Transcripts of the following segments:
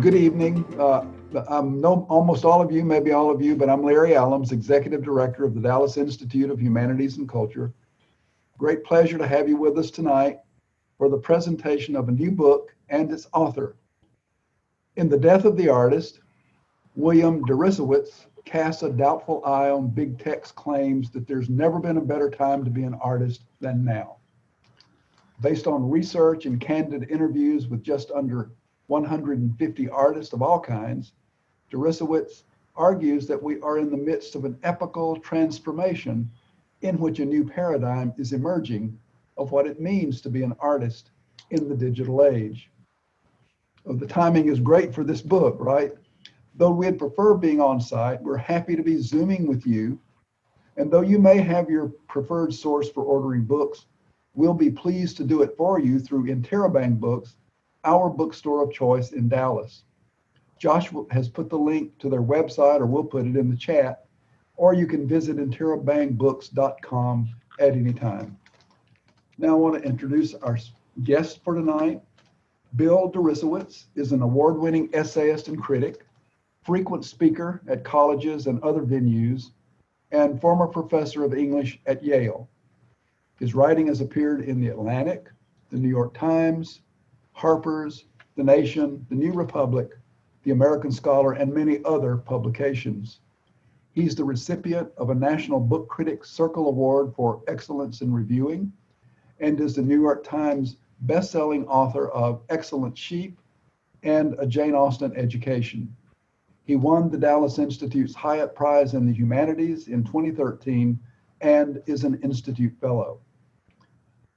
Good evening. Almost all of you, maybe all of you, but I'm Larry Allums, Executive Director of the Dallas Institute of Humanities and Culture. Great pleasure to have you with us tonight for the presentation of a new book and its author. In The Death of the Artist, William Deresiewicz casts a doubtful eye on big tech's claims that there's never been a better time to be an artist than now. Based on research and candid interviews with just under 150 artists of all kinds, Derisowitz argues that we are in the midst of an epochal transformation in which a new paradigm is emerging of what it means to be an artist in the digital age. Oh, the timing is great for this book, right? Though we'd prefer being on site, we're happy to be Zooming with you. And though you may have your preferred source for ordering books, we'll be pleased to do it for you through Interrobang Books, our bookstore of choice in Dallas. Josh has put the link to their website, or we'll put it in the chat, or you can visit interrobangbooks.com at any time. Now I want to introduce our guest for tonight. Bill Deresiewicz is an award-winning essayist and critic, frequent speaker at colleges and other venues, and former professor of English at Yale. His writing has appeared in The Atlantic, The New York Times, Harper's, The Nation, The New Republic, The American Scholar, and many other publications. He's the recipient of a National Book Critics Circle Award for Excellence in Reviewing, and is the New York Times best-selling author of Excellent Sheep and A Jane Austen Education. He won the Dallas Institute's Hiett Prize in the Humanities in 2013 and is an Institute Fellow.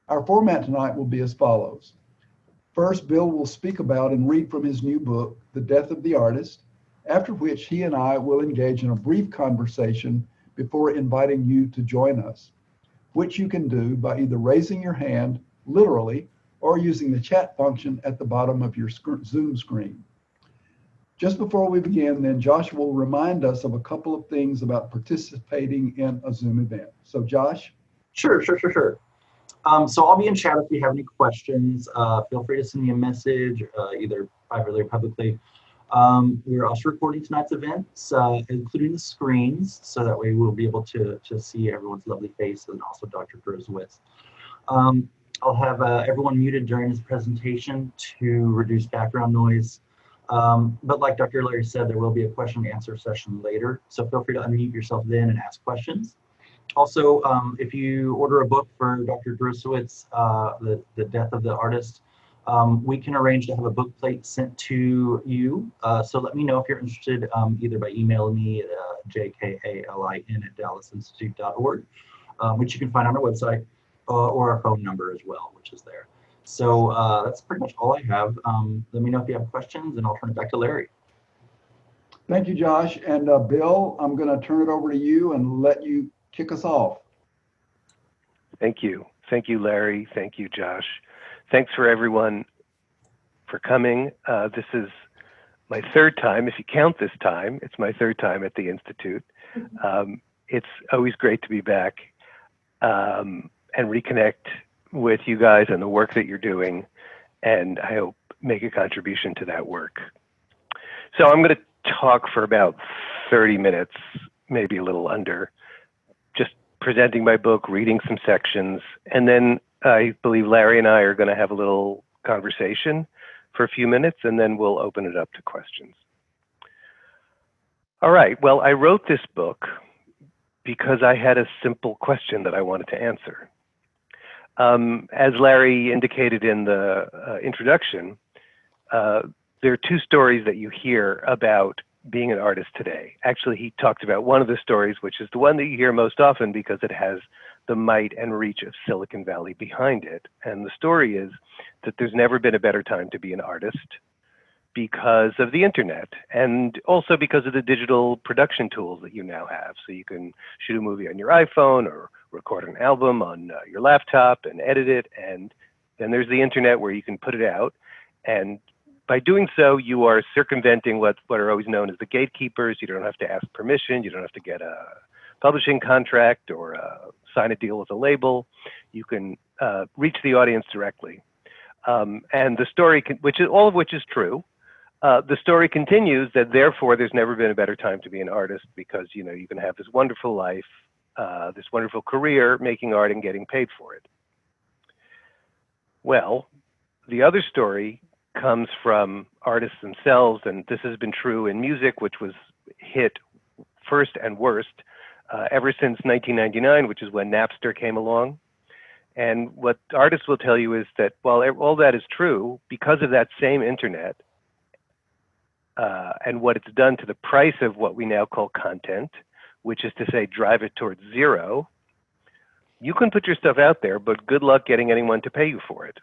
Our format tonight will be as follows. First, Bill will speak about and read from his new book, The Death of the Artist, after which he and I will engage in a brief conversation before inviting you to join us, which you can do by either raising your hand, literally, or using the chat function at the bottom of your Zoom screen. Just before we begin, then, Josh will remind us of a couple of things about participating in a Zoom event. So, Josh? Sure. So I'll be in chat if you have any questions. Feel free to send me a message, either privately or publicly. We're also recording tonight's events, including the screens, so that way we'll be able to see everyone's lovely faces and also Dr. Derisowitz. I'll have everyone muted during his presentation to reduce background noise. But like Dr. Larry said, there will be a question and answer session later, so feel free to unmute yourself then and ask questions. Also, if you order a book for Dr. Derisowitz, The Death of the Artist, we can arrange to have a book plate sent to you. So let me know if you're interested, either by emailing me at jkalin@dallasinstitute.org, which you can find on our website, or our phone number as well, which is there. So that's pretty much all I have. Let me know if you have questions, and I'll turn it back to Larry. Thank you, Josh. And Bill, I'm going to turn it over to you and let you kick us off. Thank you. Thank you, Larry. Thank you, Josh. Thanks for everyone for coming. This is my third time, if you count this time, it's my third time at the Institute. It's always great to be back and reconnect with you guys and the work that you're doing, and I hope make a contribution to that work. So I'm going to talk for about 30 minutes, maybe a little under, just presenting my book, reading some sections, and then I believe Larry and I are going to have a little conversation for a few minutes, and then we'll open it up to questions. All right, well, I wrote this book because I had a simple question that I wanted to answer. As Larry indicated in the introduction, there are two stories that you hear about being an artist today. Actually, he talked about one of the stories, which is the one that you hear most often because it has the might and reach of Silicon Valley behind it. And the story is that there's never been a better time to be an artist because of the internet, and also because of the digital production tools that you now have. So you can shoot a movie on your iPhone or record an album on your laptop and edit it. And then there's the internet where you can put it out. And by doing so, you are circumventing what are always known as the gatekeepers. You don't have to ask permission. You don't have to get a publishing contract or sign a deal with a label. You can reach the audience directly. And the story, all of which is true, The story continues that therefore there's never been a better time to be an artist because, you know, you can have this wonderful life, this wonderful career making art and getting paid for it. Well, the other story comes from artists themselves, and this has been true in music, which was hit first and worst ever since 1999, which is when Napster came along. And what artists will tell you is that while all that is true, because of that same internet and what it's done to the price of what we now call content, which is to say drive it towards zero, you can put your stuff out there, but good luck getting anyone to pay you for it.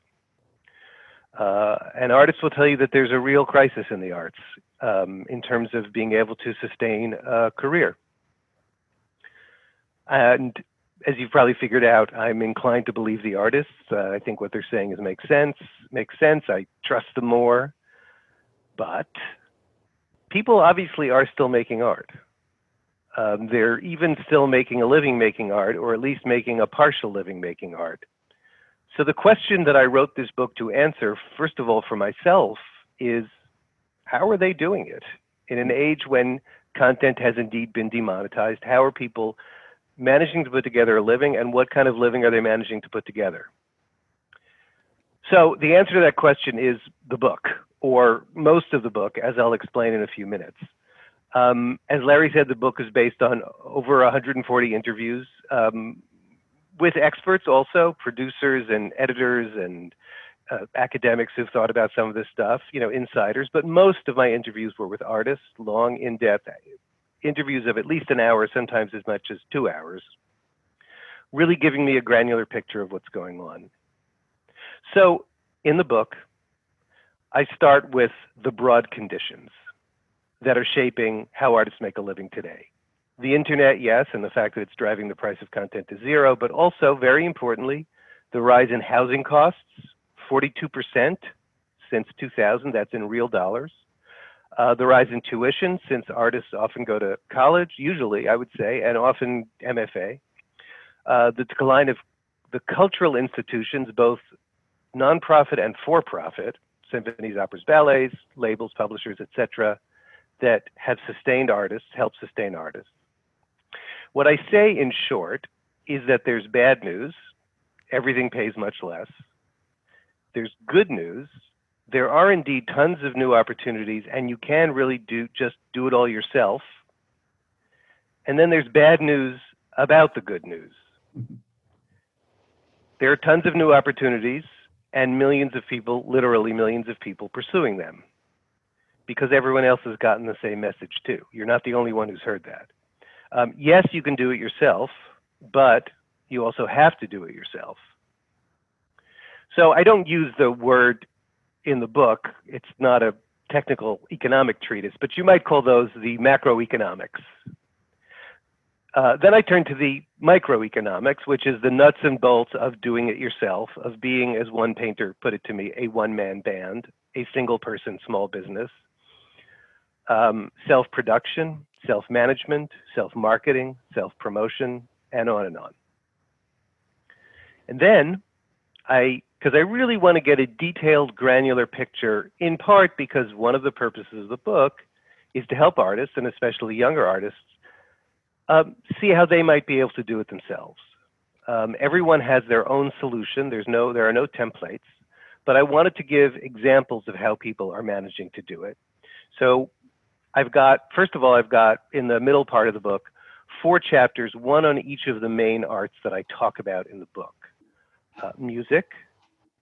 And artists will tell you that there's a real crisis in the arts in terms of being able to sustain a career. And as you've probably figured out, I'm inclined to believe the artists. I think what they're saying makes sense. I trust them more. But people obviously are still making art. They're even still making a living making art, or at least making a partial living making art. So the question that I wrote this book to answer, first of all, for myself, is how are they doing it? In an age when content has indeed been demonetized, how are people managing to put together a living, and what kind of living are they managing to put together? So the answer to that question is the book, or most of the book, as I'll explain in a few minutes. As Larry said, the book is based on over 140 interviews with experts also, producers and editors and academics who've thought about some of this stuff, you know, insiders. But most of my interviews were with artists, long, in-depth interviews of at least an hour, sometimes as much as 2 hours, really giving me a granular picture of what's going on. So in the book, I start with the broad conditions that are shaping how artists make a living today. The internet, yes, and the fact that it's driving the price of content to zero, but also, very importantly, the rise in housing costs, 42% since 2000, that's in real dollars. The rise in tuition, since artists often go to college, usually, I would say, and often MFA. The decline of the cultural institutions, both nonprofit and for-profit, symphonies, operas, ballets, labels, publishers, etc., that have sustained artists, helped sustain artists. What I say in short is that there's bad news, everything pays much less. There's good news, there are indeed tons of new opportunities, and you can really just do it all yourself. And then there's bad news about the good news. There are tons of new opportunities and millions of people, literally millions of people, pursuing them, because everyone else has gotten the same message too. You're not the only one who's heard that. Yes, you can do it yourself, but you also have to do it yourself. So I don't use the word in the book. It's not a technical economic treatise, but you might call those the macroeconomics. Then I turn to the microeconomics, which is the nuts and bolts of doing it yourself, of being, as one painter put it to me, a one-man band, a single-person small business, self-production, self-management, self-marketing, self-promotion, and on and on. And then, because I really want to get a detailed, granular picture, in part because one of the purposes of the book is to help artists, and especially younger artists, see how they might be able to do it themselves. Everyone has their own solution. There are no templates, but I wanted to give examples of how people are managing to do it. So first of all, I've got in the middle part of the book, 4 chapters, one on each of the main arts that I talk about in the book. Music,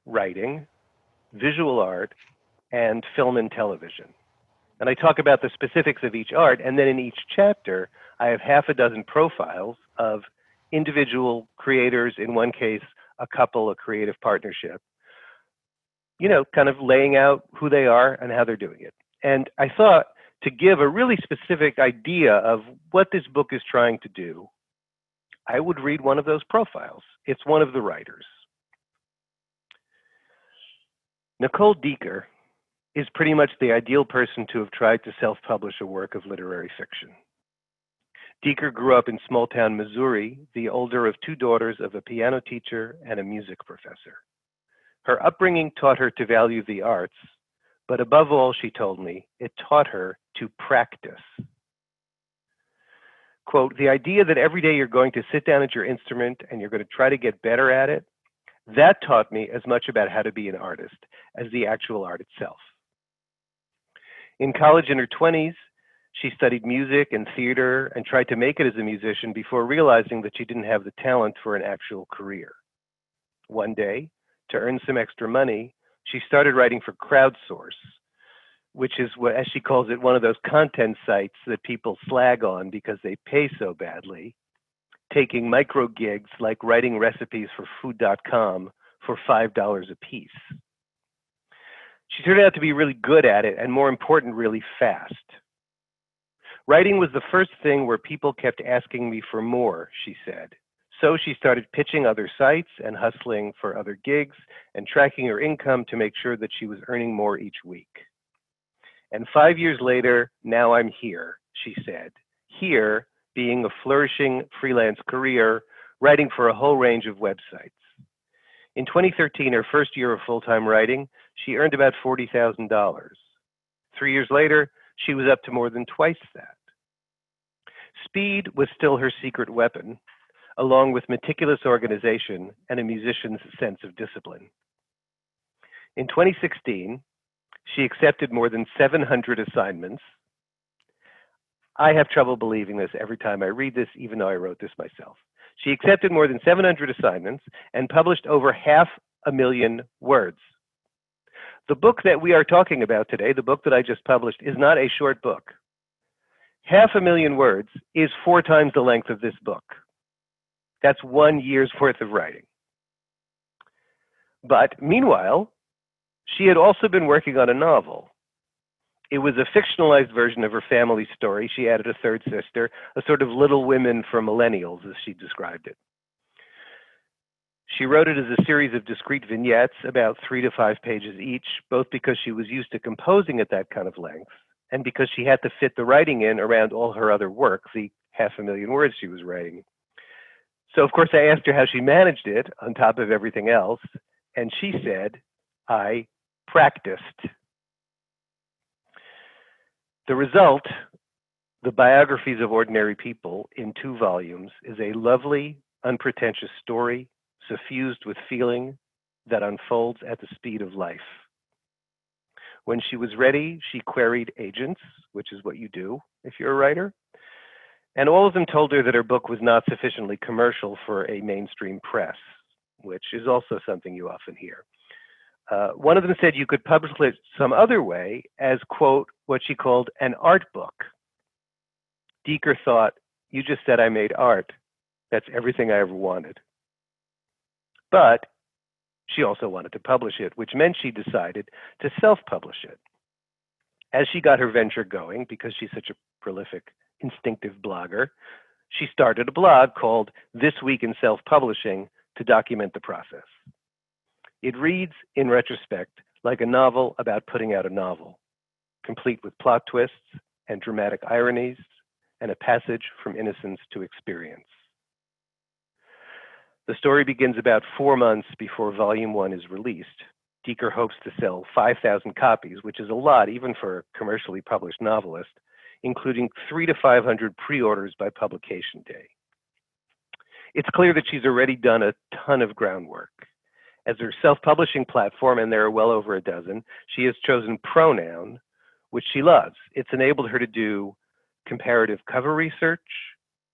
writing, visual art, and film and television. And I talk about the specifics of each art, and then in each chapter, I have half a dozen profiles of individual creators, in one case, a couple, a creative partnership, you know, kind of laying out who they are and how they're doing it. And I thought to give a really specific idea of what this book is trying to do, I would read one of those profiles. It's one of the writers. Nicole Dieker is pretty much the ideal person to have tried to self-publish a work of literary fiction. Dieker grew up in small-town Missouri, the older of 2 daughters of a piano teacher and a music professor. Her upbringing taught her to value the arts, But above all, she told me, it taught her to practice. Quote, the idea that every day you're going to sit down at your instrument and you're going to try to get better at it, that taught me as much about how to be an artist as the actual art itself. In college in her 20s, she studied music and theater and tried to make it as a musician before realizing that she didn't have the talent for an actual career. One day, to earn some extra money, she started writing for Crowdsource, which is what, as she calls it, one of those content sites that people slag on because they pay so badly, taking micro gigs like writing recipes for food.com for $5 a piece. She turned out to be really good at it, and more important, really fast. Writing was the first thing where people kept asking me for more, she said. So she started pitching other sites and hustling for other gigs and tracking her income to make sure that she was earning more each week. And 5 years later, now I'm here, she said. Here, being a flourishing freelance career, writing for a whole range of websites. In 2013, her first year of full-time writing, she earned about $40,000. 3 years later, she was up to more than twice that. Speed was still her secret weapon, along with meticulous organization and a musician's sense of discipline. In 2016, she accepted more than 700 assignments. I have trouble believing this every time I read this, even though I wrote this myself. She accepted more than 700 assignments and published over 500,000 words. The book that we are talking about today, the book that I just published, is not a short book. 500,000 words is 4 times the length of this book. That's 1 year's worth of writing. But meanwhile, she had also been working on a novel. It was a fictionalized version of her family story. She added a third sister, a sort of Little Women for millennials, as she described it. She wrote it as a series of discrete vignettes, about 3 to 5 pages each, both because she was used to composing at that kind of length, and because she had to fit the writing in around all her other work, the 500,000 words she was writing. So, of course, I asked her how she managed it on top of everything else, and she said, I practiced. The result, The Biographies of Ordinary People, in 2 volumes, is a lovely, unpretentious story, suffused with feeling, that unfolds at the speed of life. When she was ready, she queried agents, which is what you do if you're a writer, and all of them told her that her book was not sufficiently commercial for a mainstream press, which is also something you often hear. One of them said you could publish it some other way as, quote, what she called an art book. Dieker thought, you just said I made art. That's everything I ever wanted. But she also wanted to publish it, which meant she decided to self-publish it. As she got her venture going, because she's such a prolific, instinctive blogger, she started a blog called This Week in Self-Publishing to document the process. It reads, in retrospect, like a novel about putting out a novel, complete with plot twists and dramatic ironies and a passage from innocence to experience. The story begins about 4 months before volume 1 is released. Dieker hopes to sell 5,000 copies, which is a lot even for a commercially published novelist, including 300 to 500 pre-orders by publication day. It's clear that she's already done a ton of groundwork. As her self-publishing platform, and there are well over a dozen, she has chosen Pronoun, which she loves. It's enabled her to do comparative cover research,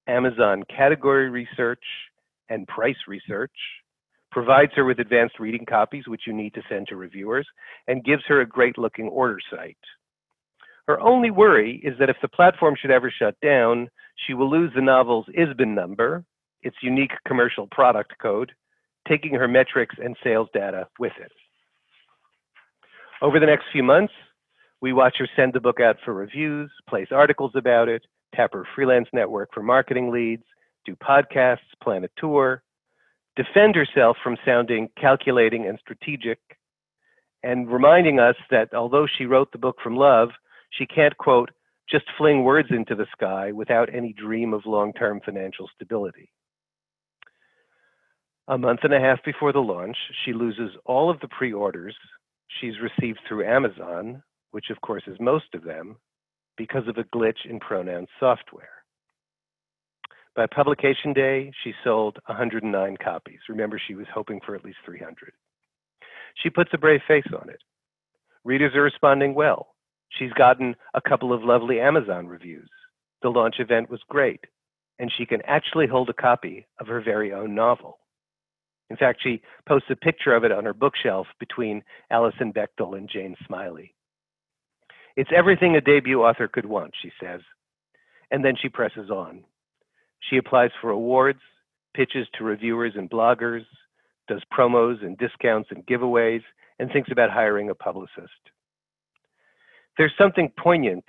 Amazon category research, and price research, provides her with advanced reading copies, which you need to send to reviewers, and gives her a great-looking order site. Her only worry is that if the platform should ever shut down, she will lose the novel's ISBN number, its unique commercial product code, taking her metrics and sales data with it. Over the next few months, we watch her send the book out for reviews, place articles about it, tap her freelance network for marketing leads, do podcasts, plan a tour, defend herself from sounding calculating and strategic, and reminding us that although she wrote the book from love, she can't, quote, just fling words into the sky without any dream of long-term financial stability. A month and a half before the launch, she loses all of the pre-orders she's received through Amazon, which of course is most of them, because of a glitch in pronoun software. By publication day, she sold 109 copies. Remember, she was hoping for at least 300. She puts a brave face on it. Readers are responding well. She's gotten a couple of lovely Amazon reviews. The launch event was great, and she can actually hold a copy of her very own novel. In fact, she posts a picture of it on her bookshelf between Alison Bechdel and Jane Smiley. It's everything a debut author could want, she says. And then she presses on. She applies for awards, pitches to reviewers and bloggers, does promos and discounts and giveaways, and thinks about hiring a publicist. There's something poignant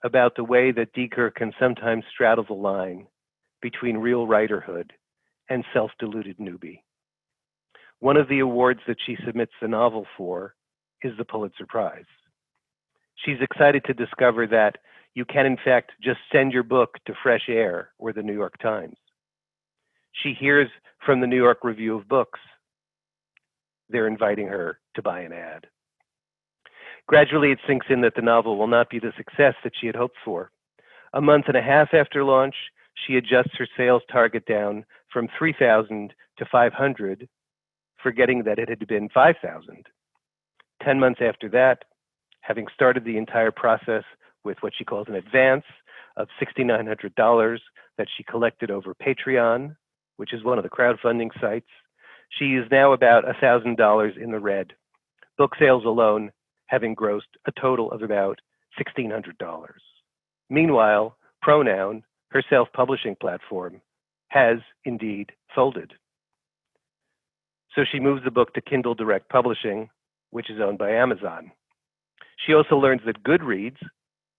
about the way that Dieker can sometimes straddle the line between real writerhood and self-deluded newbie. One of the awards that she submits the novel for is the Pulitzer Prize. She's excited to discover that you can, in fact, just send your book to Fresh Air or the New York Times. She hears from the New York Review of Books. They're inviting her to buy an ad. Gradually, it sinks in that the novel will not be the success that she had hoped for. A month and a half after launch, she adjusts her sales target down from 3,000 to 500, forgetting that it had been 5,000. 10 months after that, having started the entire process with what she calls an advance of $6,900 that she collected over Patreon, which is one of the crowdfunding sites, she is now about $1,000 in the red. Book sales alone having grossed a total of about $1,600. Meanwhile, Pronoun, her self-publishing platform, has indeed folded. So she moves the book to Kindle Direct Publishing, which is owned by Amazon. She also learns that Goodreads,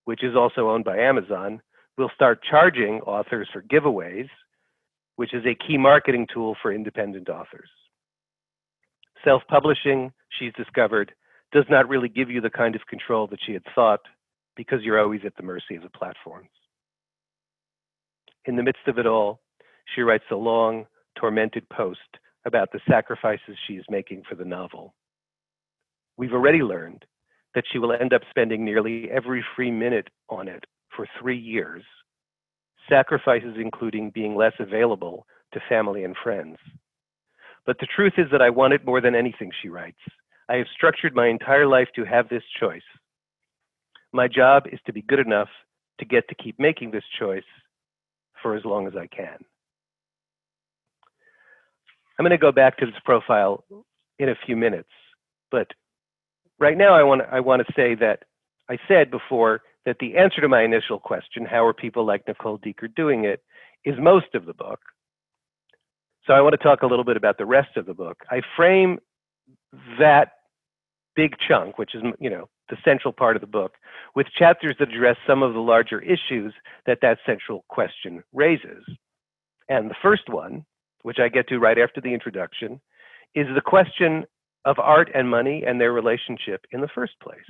which is also owned by Amazon, will start charging authors for giveaways, which is a key marketing tool for independent authors. Self-publishing, she's discovered, does not really give you the kind of control that she had thought, because you're always at the mercy of the platforms. In the midst of it all, she writes a long, tormented post about the sacrifices she is making for the novel. We've already learned that she will end up spending nearly every free minute on it for 3 years, sacrifices including being less available to family and friends. But the truth is that I want it more than anything, she writes. I have structured my entire life to have this choice. My job is to be good enough to get to keep making this choice for as long as I can. I'm going to go back to this profile in a few minutes, but right now I want to say that I said before that the answer to my initial question, how are people like Nicole Dieker doing it, is most of the book. So I want to talk a little bit about the rest of the book. I frame that big chunk, which is, the central part of the book, with chapters that address some of the larger issues that central question raises. And the first one, which I get to right after the introduction, is the question of art and money and their relationship in the first place.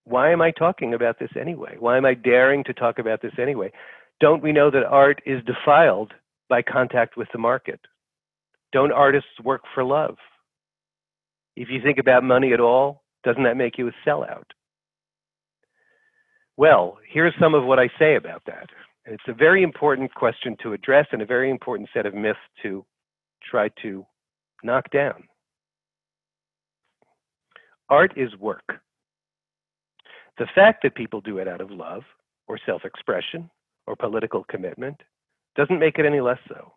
Why am I talking about this anyway? Why am I daring to talk about this anyway? Don't we know that art is defiled by contact with the market? Don't artists work for love? If you think about money at all, doesn't that make you a sellout? Well, here's some of what I say about that. And it's a very important question to address and a very important set of myths to try to knock down. Art is work. The fact that people do it out of love or self-expression or political commitment doesn't make it any less so.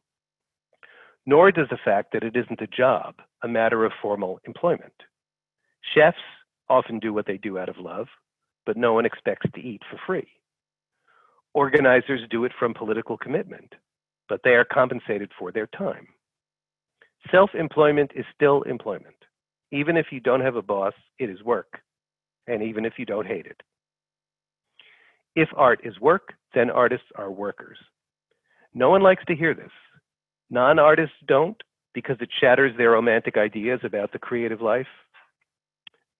Nor does the fact that it isn't a job a matter of formal employment. Chefs often do what they do out of love, but no one expects to eat for free. Organizers do it from political commitment, but they are compensated for their time. Self-employment is still employment. Even if you don't have a boss, it is work, and even if you don't hate it. If art is work, then artists are workers. No one likes to hear this. Non-artists don't, because it shatters their romantic ideas about the creative life.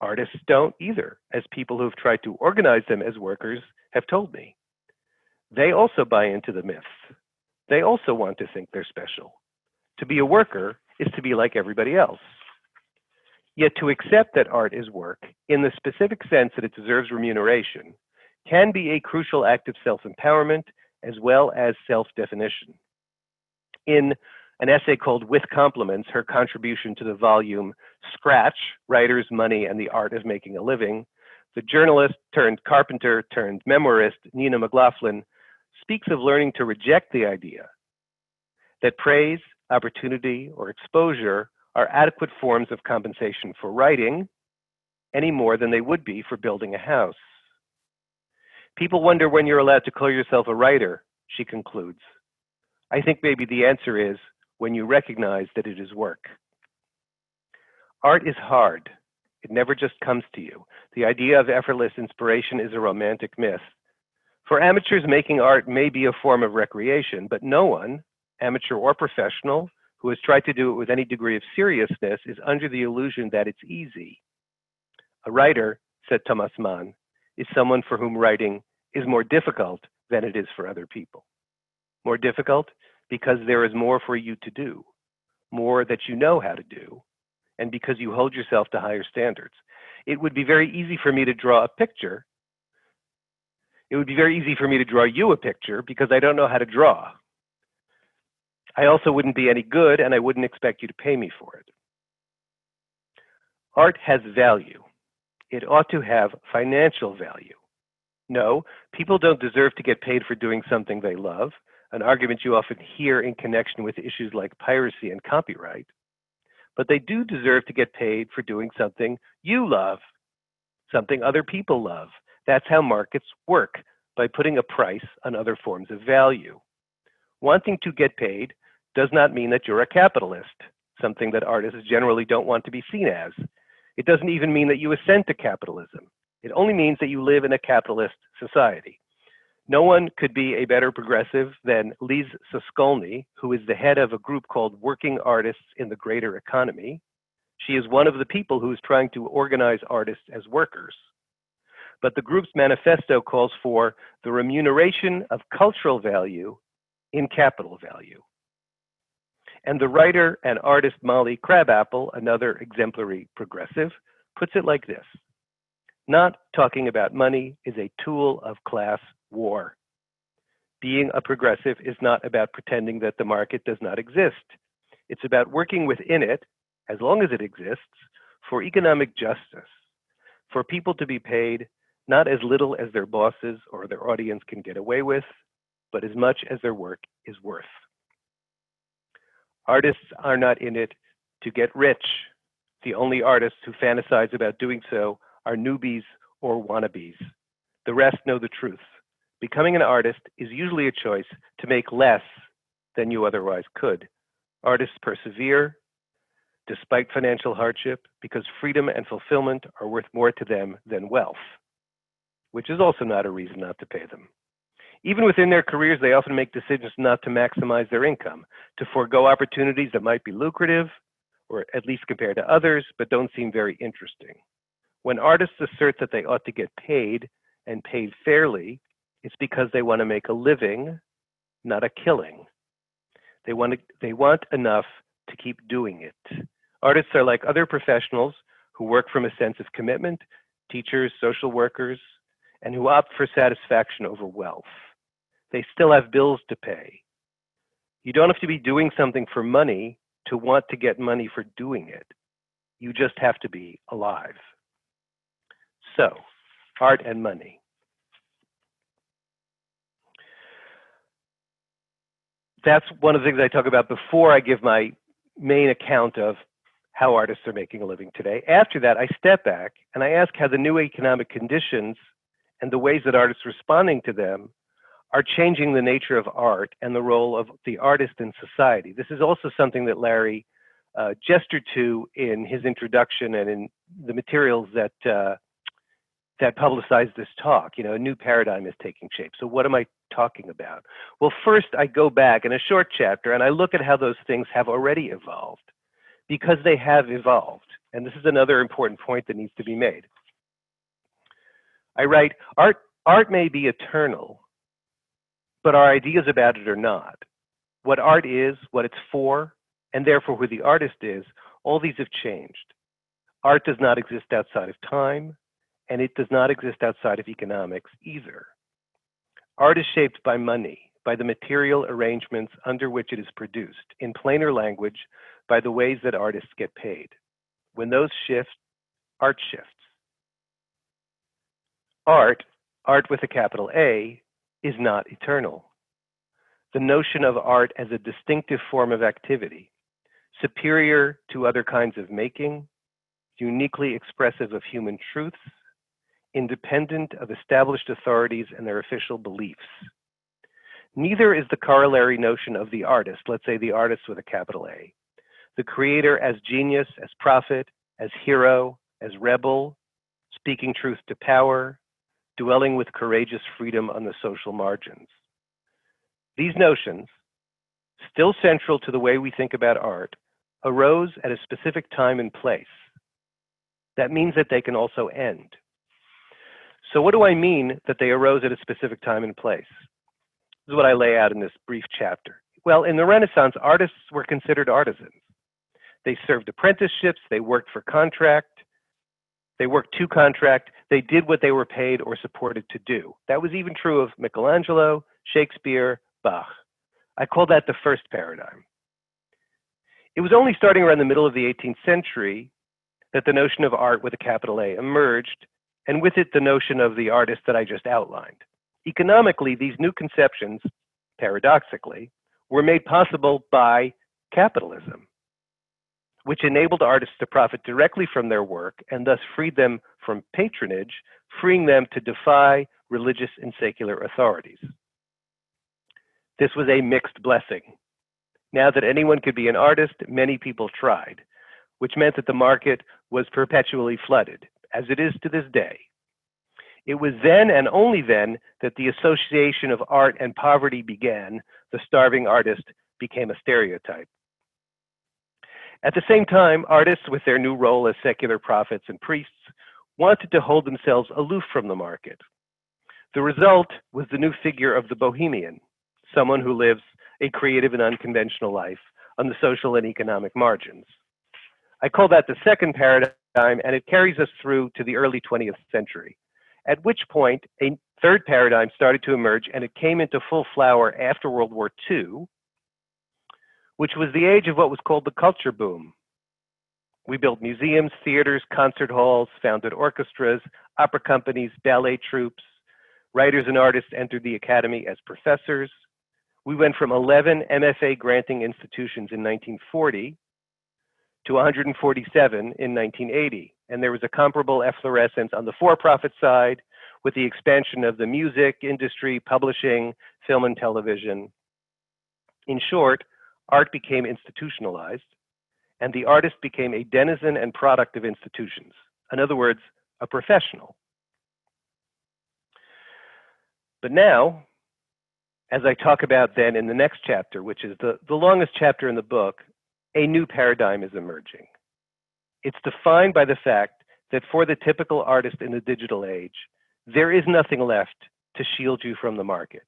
Artists don't either, as people who've tried to organize them as workers have told me. They also buy into the myth. They also want to think they're special. To be a worker is to be like everybody else. Yet to accept that art is work, in the specific sense that it deserves remuneration, can be a crucial act of self-empowerment as well as self-definition. In an essay called With Compliments, her contribution to the volume Scratch, Writers, Money, and the Art of Making a Living, the journalist turned carpenter turned memoirist Nina McLaughlin speaks of learning to reject the idea that praise, opportunity, or exposure are adequate forms of compensation for writing any more than they would be for building a house. People wonder when you're allowed to call yourself a writer, she concludes. I think maybe the answer is when you recognize that it is work. Art is hard. It never just comes to you. The idea of effortless inspiration is a romantic myth. For amateurs, making art may be a form of recreation, but no one, amateur or professional, who has tried to do it with any degree of seriousness is under the illusion that it's easy. A writer, said Thomas Mann, is someone for whom writing is more difficult than it is for other people. More difficult because there is more for you to do, more that you know how to do, and because you hold yourself to higher standards. It would be very easy for me to draw a picture. It would be very easy for me to draw you a picture because I don't know how to draw. I also wouldn't be any good, and I wouldn't expect you to pay me for it. Art has value. It ought to have financial value. No, people don't deserve to get paid for doing something they love, an argument you often hear in connection with issues like piracy and copyright. But they do deserve to get paid for doing something you love, something other people love. That's how markets work, by putting a price on other forms of value. Wanting to get paid does not mean that you're a capitalist, something that artists generally don't want to be seen as. It doesn't even mean that you assent to capitalism. It only means that you live in a capitalist society. No one could be a better progressive than Liz Soskolny, who is the head of a group called Working Artists in the Greater Economy. She is one of the people who is trying to organize artists as workers. But the group's manifesto calls for the remuneration of cultural value in capital value. And the writer and artist Molly Crabapple, another exemplary progressive, puts it like this: not talking about money is a tool of class war. Being a progressive is not about pretending that the market does not exist. It's about working within it, as long as it exists, for economic justice, for people to be paid not as little as their bosses or their audience can get away with, but as much as their work is worth. Artists are not in it to get rich. The only artists who fantasize about doing so are newbies or wannabes. The rest know the truth. Becoming an artist is usually a choice to make less than you otherwise could. Artists persevere despite financial hardship because freedom and fulfillment are worth more to them than wealth, which is also not a reason not to pay them. Even within their careers, they often make decisions not to maximize their income, to forego opportunities that might be lucrative, or at least compared to others, but don't seem very interesting. When artists assert that they ought to get paid, and paid fairly, it's because they want to make a living, not a killing. They want enough to keep doing it. Artists are like other professionals who work from a sense of commitment, teachers, social workers, and who opt for satisfaction over wealth. They still have bills to pay. You don't have to be doing something for money to want to get money for doing it. You just have to be alive. So, art and money. That's one of the things I talk about before I give my main account of how artists are making a living today. After that, I step back and I ask how the new economic conditions and the ways that artists are responding to them are changing the nature of art and the role of the artist in society. This is also something that Larry gestured to in his introduction and in the materials that publicized this talk. You know, a new paradigm is taking shape. So what am I talking about? Well, first I go back in a short chapter and I look at how those things have already evolved, because they have evolved. And this is another important point that needs to be made. I write, art may be eternal, but our ideas about it are not. What art is, what it's for, and therefore who the artist is, all these have changed. Art does not exist outside of time, and it does not exist outside of economics either. Art is shaped by money, by the material arrangements under which it is produced, in plainer language, by the ways that artists get paid. When those shift, art shifts. Art with a capital A, is not eternal. The notion of art as a distinctive form of activity, superior to other kinds of making, uniquely expressive of human truths, independent of established authorities and their official beliefs. Neither is the corollary notion of the artist, let's say the artist with a capital A, the creator as genius, as prophet, as hero, as rebel, speaking truth to power, dwelling with courageous freedom on the social margins. These notions, still central to the way we think about art, arose at a specific time and place. That means that they can also end. So what do I mean that they arose at a specific time and place? This is what I lay out in this brief chapter. Well, in the Renaissance, artists were considered artisans. They served apprenticeships, they worked for contract, they worked to contract, they did what they were paid or supported to do. That was even true of Michelangelo, Shakespeare, Bach. I call that the first paradigm. It was only starting around the middle of the 18th century that the notion of art with a capital A emerged, and with it the notion of the artist that I just outlined. Economically, these new conceptions, paradoxically, were made possible by capitalism, which enabled artists to profit directly from their work and thus freed them from patronage, freeing them to defy religious and secular authorities. This was a mixed blessing. Now that anyone could be an artist, many people tried, which meant that the market was perpetually flooded, as it is to this day. It was then and only then that the association of art and poverty began. The starving artist became a stereotype. At the same time, artists, with their new role as secular prophets and priests, wanted to hold themselves aloof from the market. The result was the new figure of the bohemian, someone who lives a creative and unconventional life on the social and economic margins. I call that the second paradigm, and it carries us through to the early 20th century, at which point a third paradigm started to emerge, and it came into full flower after World War II, which was the age of what was called the culture boom. We built museums, theaters, concert halls, founded orchestras, opera companies, ballet troupes. Writers and artists entered the academy as professors. We went from 11 MFA granting institutions in 1940 to 147 in 1980. And there was a comparable efflorescence on the for-profit side with the expansion of the music industry, publishing, film and television. In short, art became institutionalized, and the artist became a denizen and product of institutions. In other words, a professional. But now, as I talk about then in the next chapter, which is the longest chapter in the book, a new paradigm is emerging. It's defined by the fact that for the typical artist in the digital age, there is nothing left to shield you from the market.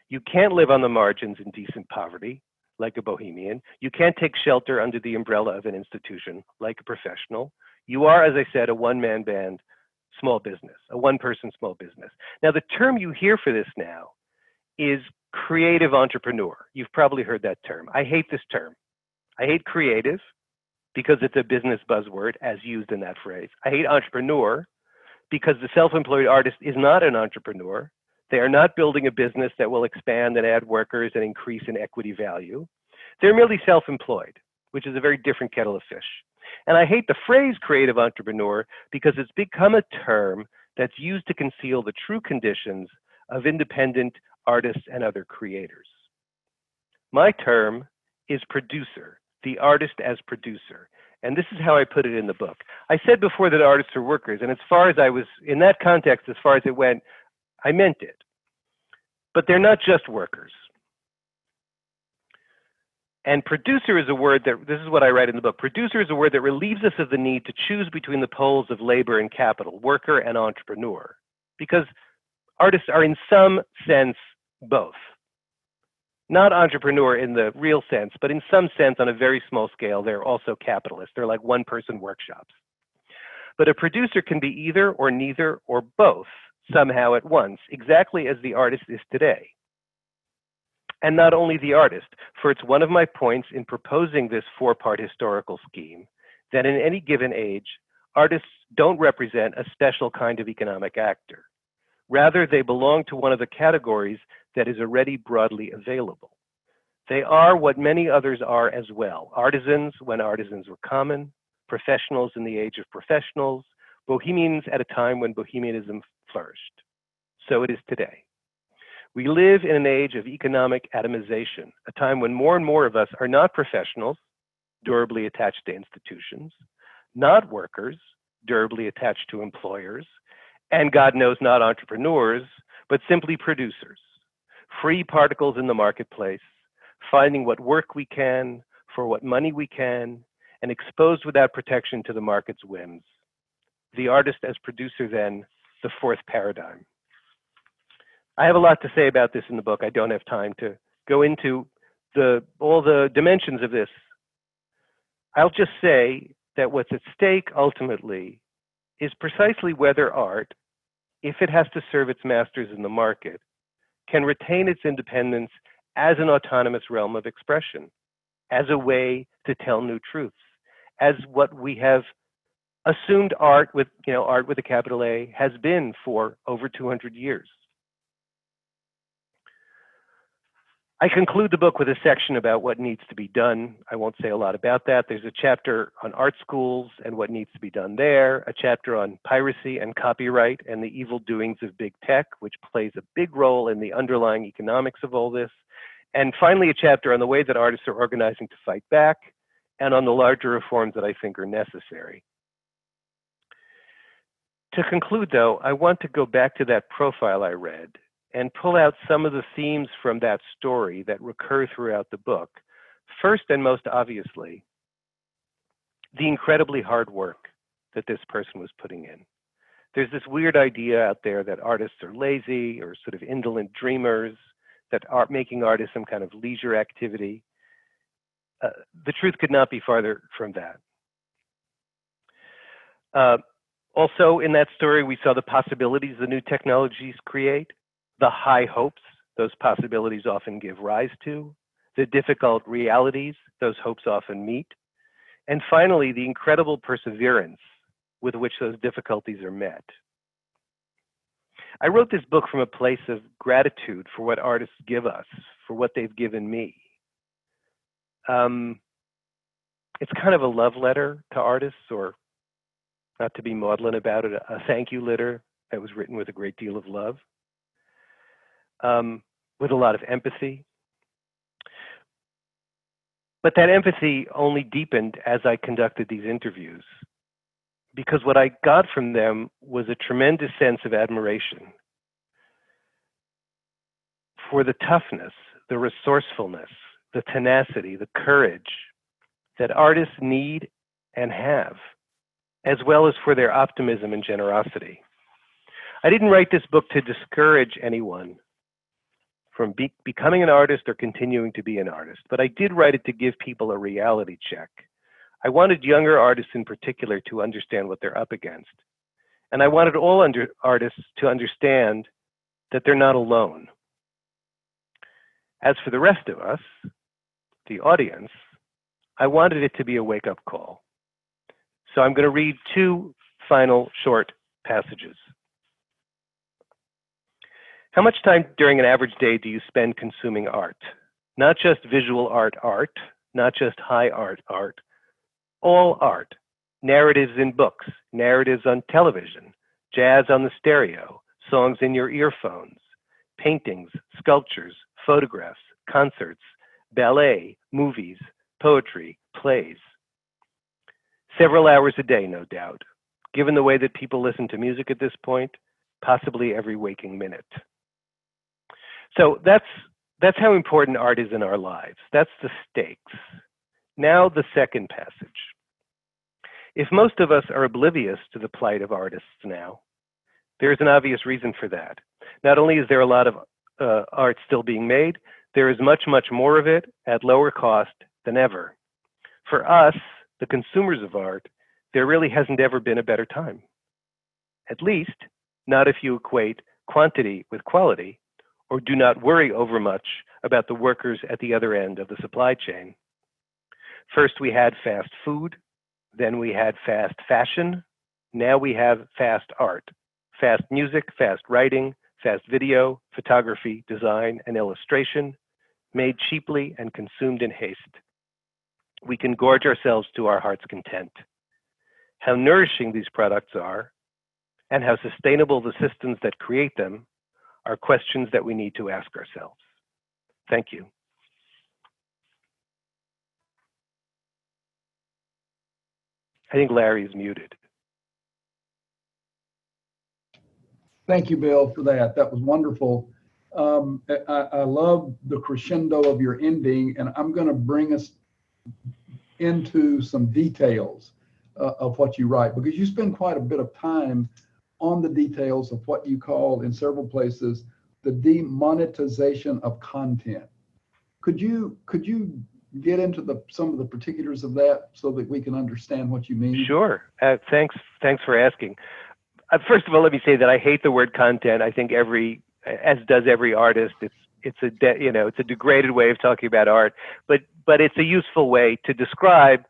You can't live on the margins in decent poverty, like a bohemian. You can't take shelter under the umbrella of an institution, like a professional. You are, as I said, a one-man band small business, a one-person small business. Now, the term you hear for this now is creative entrepreneur. You've probably heard that term. I hate this term. I hate creative because it's a business buzzword as used in that phrase. I hate entrepreneur because the self-employed artist is not an entrepreneur. They are not building a business that will expand and add workers and increase in equity value. They're merely self-employed, which is a very different kettle of fish. And I hate the phrase creative entrepreneur because it's become a term that's used to conceal the true conditions of independent artists and other creators. My term is producer, the artist as producer. And this is how I put it in the book. I said before that artists are workers, and as far as I was, in that context, as far as it went, I meant it. But they're not just workers. And producer is a word that, this is what I write in the book, producer is a word that relieves us of the need to choose between the poles of labor and capital, worker and entrepreneur. Because artists are in some sense both. Not entrepreneur in the real sense, but in some sense on a very small scale, they're also capitalists. They're like one-person workshops. But a producer can be either or neither or both somehow at once, exactly as the artist is today. And not only the artist, for it's one of my points in proposing this four-part historical scheme, that in any given age, artists don't represent a special kind of economic actor. Rather, they belong to one of the categories that is already broadly available. They are what many others are as well: artisans when artisans were common, professionals in the age of professionals, bohemians at a time when bohemianism flourished. So it is today. We live in an age of economic atomization, a time when more and more of us are not professionals, durably attached to institutions, not workers, durably attached to employers, and God knows not entrepreneurs, but simply producers, free particles in the marketplace, finding what work we can, for what money we can, and exposed without protection to the market's whims. The artist as producer then, the fourth paradigm. I have a lot to say about this in the book. I don't have time to go into all the dimensions of this. I'll just say that what's at stake ultimately is precisely whether art, if it has to serve its masters in the market, can retain its independence as an autonomous realm of expression, as a way to tell new truths, as what we have assumed art with a capital A has been for over 200 years. I conclude the book with a section about what needs to be done. I won't say a lot about that. There's a chapter on art schools and what needs to be done there, a chapter on piracy and copyright and the evil doings of big tech, which plays a big role in the underlying economics of all this, and finally a chapter on the way that artists are organizing to fight back and on the larger reforms that I think are necessary. To conclude, though, I want to go back to that profile I read and pull out some of the themes from that story that recur throughout the book. First and most obviously, the incredibly hard work that this person was putting in. There's this weird idea out there that artists are lazy or sort of indolent dreamers, that making art is some kind of leisure activity. The truth could not be farther from that. Also in that story, we saw the possibilities the new technologies create, the high hopes those possibilities often give rise to, the difficult realities those hopes often meet, and finally, the incredible perseverance with which those difficulties are met. I wrote this book from a place of gratitude for what artists give us, for what they've given me. It's kind of a love letter to artists, or not to be maudlin about it, a thank you letter that was written with a great deal of love. With a lot of empathy. But that empathy only deepened as I conducted these interviews, because what I got from them was a tremendous sense of admiration for the toughness, the resourcefulness, the tenacity, the courage that artists need and have, as well as for their optimism and generosity. I didn't write this book to discourage anyone from becoming an artist or continuing to be an artist, but I did write it to give people a reality check. I wanted younger artists in particular to understand what they're up against. And I wanted all artists to understand that they're not alone. As for the rest of us, the audience, I wanted it to be a wake-up call. So I'm going to read two final short passages. How much time during an average day do you spend consuming art? Not just visual art, not just high art, all art. Narratives in books, narratives on television, jazz on the stereo, songs in your earphones, paintings, sculptures, photographs, concerts, ballet, movies, poetry, plays. Several hours a day, no doubt. Given the way that people listen to music at this point, possibly every waking minute. So that's how important art is in our lives. That's the stakes. Now the second passage. If most of us are oblivious to the plight of artists now, there is an obvious reason for that. Not only is there a lot of art still being made, there is much, much more of it at lower cost than ever. For us, the consumers of art, there really hasn't ever been a better time. At least, not if you equate quantity with quality, or do not worry overmuch about the workers at the other end of the supply chain. First, we had fast food, then we had fast fashion, now we have fast art, fast music, fast writing, fast video, photography, design, and illustration, made cheaply and consumed in haste. We can gorge ourselves to our heart's content. How nourishing these products are, and how sustainable the systems that create them, are questions that we need to ask ourselves. Thank you. I think Larry is muted. Thank you, Bill, for that. That was wonderful. I love the crescendo of your ending, and I'm going to bring us into some details of what you write, because you spend quite a bit of time on the details of what you call in several places the demonetization of content. Could you get into some of the particulars of that so that we can understand what you mean? Sure. Thanks for asking. First of all, let me say that I hate the word content. I think as does every artist, it's a degraded way of talking about art, but it's a useful way to describe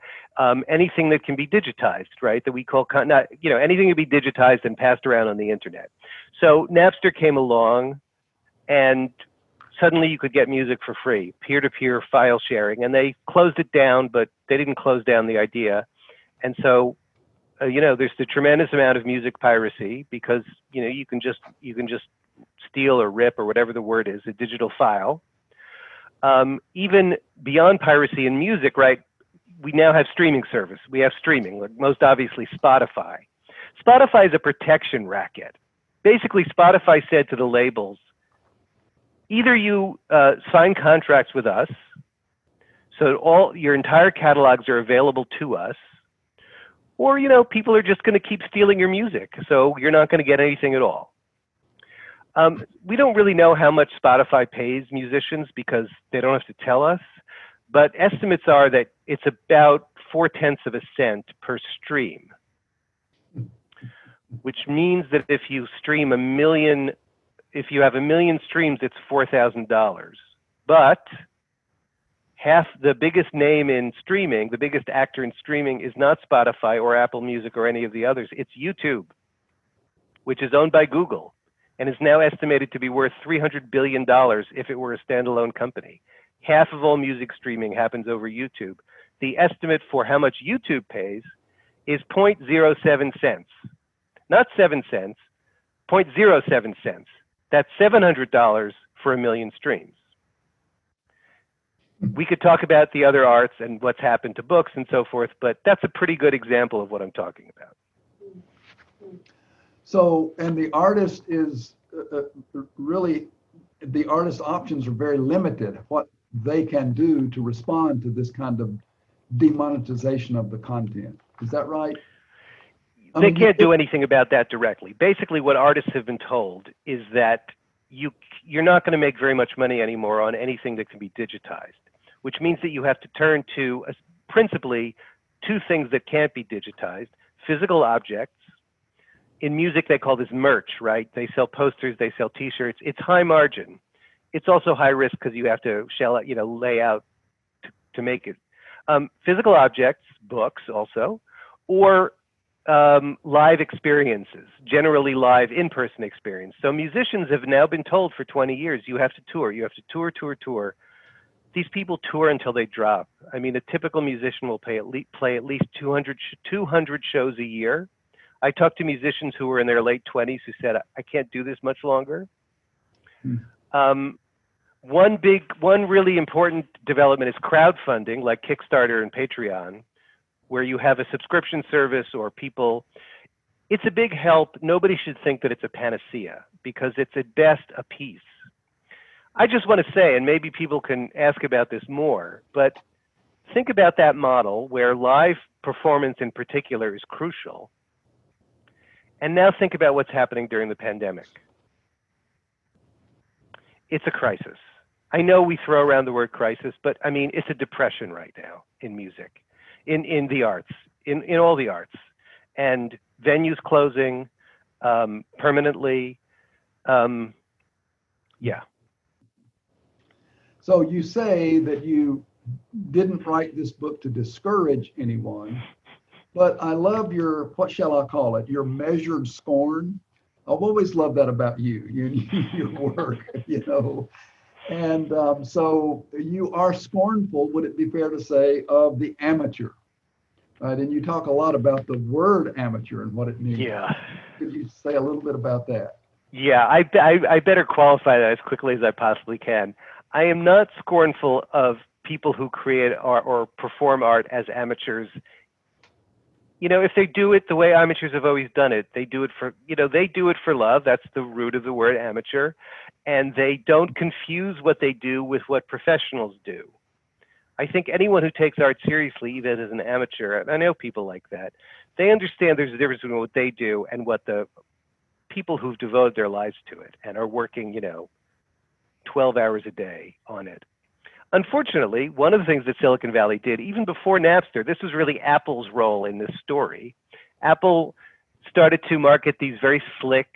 anything that can be digitized, right? That we call anything can be digitized and passed around on the internet. So Napster came along, and suddenly you could get music for free, peer-to-peer file sharing, and they closed it down, but they didn't close down the idea. And so, there's the tremendous amount of music piracy, because you can just steal or rip or whatever the word is, a digital file. Even beyond piracy in music, right? We now have streaming service. We have streaming, like most obviously Spotify. Spotify is a protection racket. Basically, Spotify said to the labels, either you sign contracts with us, so all your entire catalogs are available to us, or people are just going to keep stealing your music, so you're not going to get anything at all. We don't really know how much Spotify pays musicians because they don't have to tell us, but estimates are that it's about 0.4 cents per stream, which means that if you stream if you have 1 million streams, it's $4,000. But half the biggest name in streaming, the biggest actor in streaming, is not Spotify or Apple Music or any of the others. It's YouTube, which is owned by Google and is now estimated to be worth $300 billion if it were a standalone company. Half of all music streaming happens over YouTube. The estimate for how much YouTube pays is 0.07 cents, not 7 cents, 0.07 cents. That's $700 for 1 million streams. We could talk about the other arts and what's happened to books and so forth, but that's a pretty good example of what I'm talking about. So, and the artist is really, the artist's options are very limited, what they can do to respond to this kind of demonetization of the content. Is that right? They can't do anything about that directly. Basically, what artists have been told is that you're not going to make very much money anymore on anything that can be digitized, which means that you have to turn to principally two things that can't be digitized: physical objects. In music, they call this merch, right? They sell posters, they sell T-shirts. It's high margin. It's also high risk because you have to shell out, lay out to make it. Physical objects, books also, or live experiences, generally live in-person experience. So musicians have now been told for 20 years, you have to tour, tour. These people tour until they drop. I mean, a typical musician will play at least 200 shows a year. I talked to musicians who were in their late 20s who said, I can't do this much longer. One really important development is crowdfunding, like Kickstarter and Patreon, where you have a subscription service or people. It's a big help. Nobody should think that it's a panacea, because it's at best a piece. I just want to say, and maybe people can ask about this more, but think about that model where live performance in particular is crucial. And now think about what's happening during the pandemic. It's a crisis. I know we throw around the word crisis, but I mean, it's a depression right now in music, in the arts, in all the arts. and venues closing permanently. Yeah. So you say that you didn't write this book to discourage anyone, but I love your, what shall I call it, your measured scorn. I've always loved that about you, your work, And so you are scornful, would it be fair to say, of the amateur? Right? And you talk a lot about the word amateur and what it means. Yeah. Could you say a little bit about that? Yeah, I better qualify that as quickly as I possibly can. I am not scornful of people who create art or perform art as amateurs. If they do it the way amateurs have always done it, they do it for love. That's the root of the word amateur. And they don't confuse what they do with what professionals do. I think anyone who takes art seriously, even as an amateur, I know people like that, they understand there's a difference between what they do and what the people who've devoted their lives to it and are working, 12 hours a day on it. Unfortunately, one of the things that Silicon Valley did, even before Napster, this was really Apple's role in this story. Apple started to market these very slick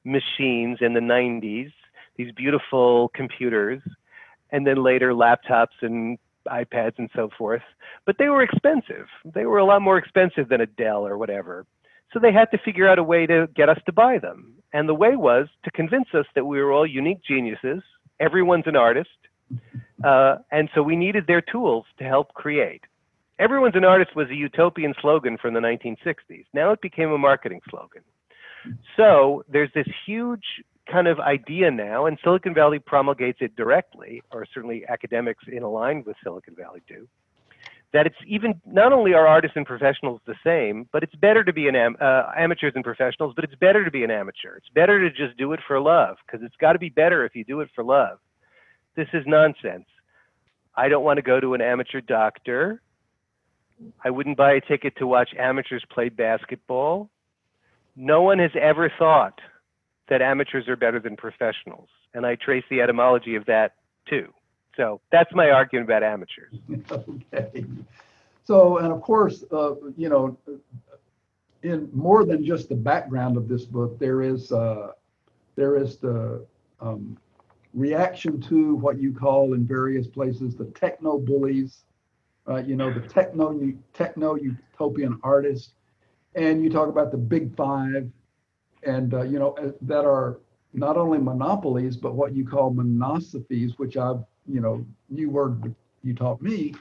machines in the 90s, these beautiful computers, and then later laptops and iPads and so forth. But they were expensive. They were a lot more expensive than a Dell or whatever. So they had to figure out a way to get us to buy them. And the way was to convince us that we were all unique geniuses. Everyone's an artist. And so we needed their tools to help create. Everyone's an artist was a utopian slogan from the 1960s. Now it became a marketing slogan. So there's this huge kind of idea now, and Silicon Valley promulgates it directly, or certainly academics in line with Silicon Valley do, that it's even, not only are artists and professionals the same, but it's better to be amateurs and professionals, but it's better to be an amateur. It's better to just do it for love, because it's got to be better if you do it for love. This is nonsense. I don't want to go to an amateur doctor. I wouldn't buy a ticket to watch amateurs play basketball. No one has ever thought that amateurs are better than professionals. And I trace the etymology of that too. So that's my argument about amateurs. Okay. So, and of course, in more than just the background of this book, there is the reaction to what you call in various places the techno bullies, the techno utopian artists, and you talk about the big five, and that are not only monopolies but what you call monosophies, which I've new word you taught me.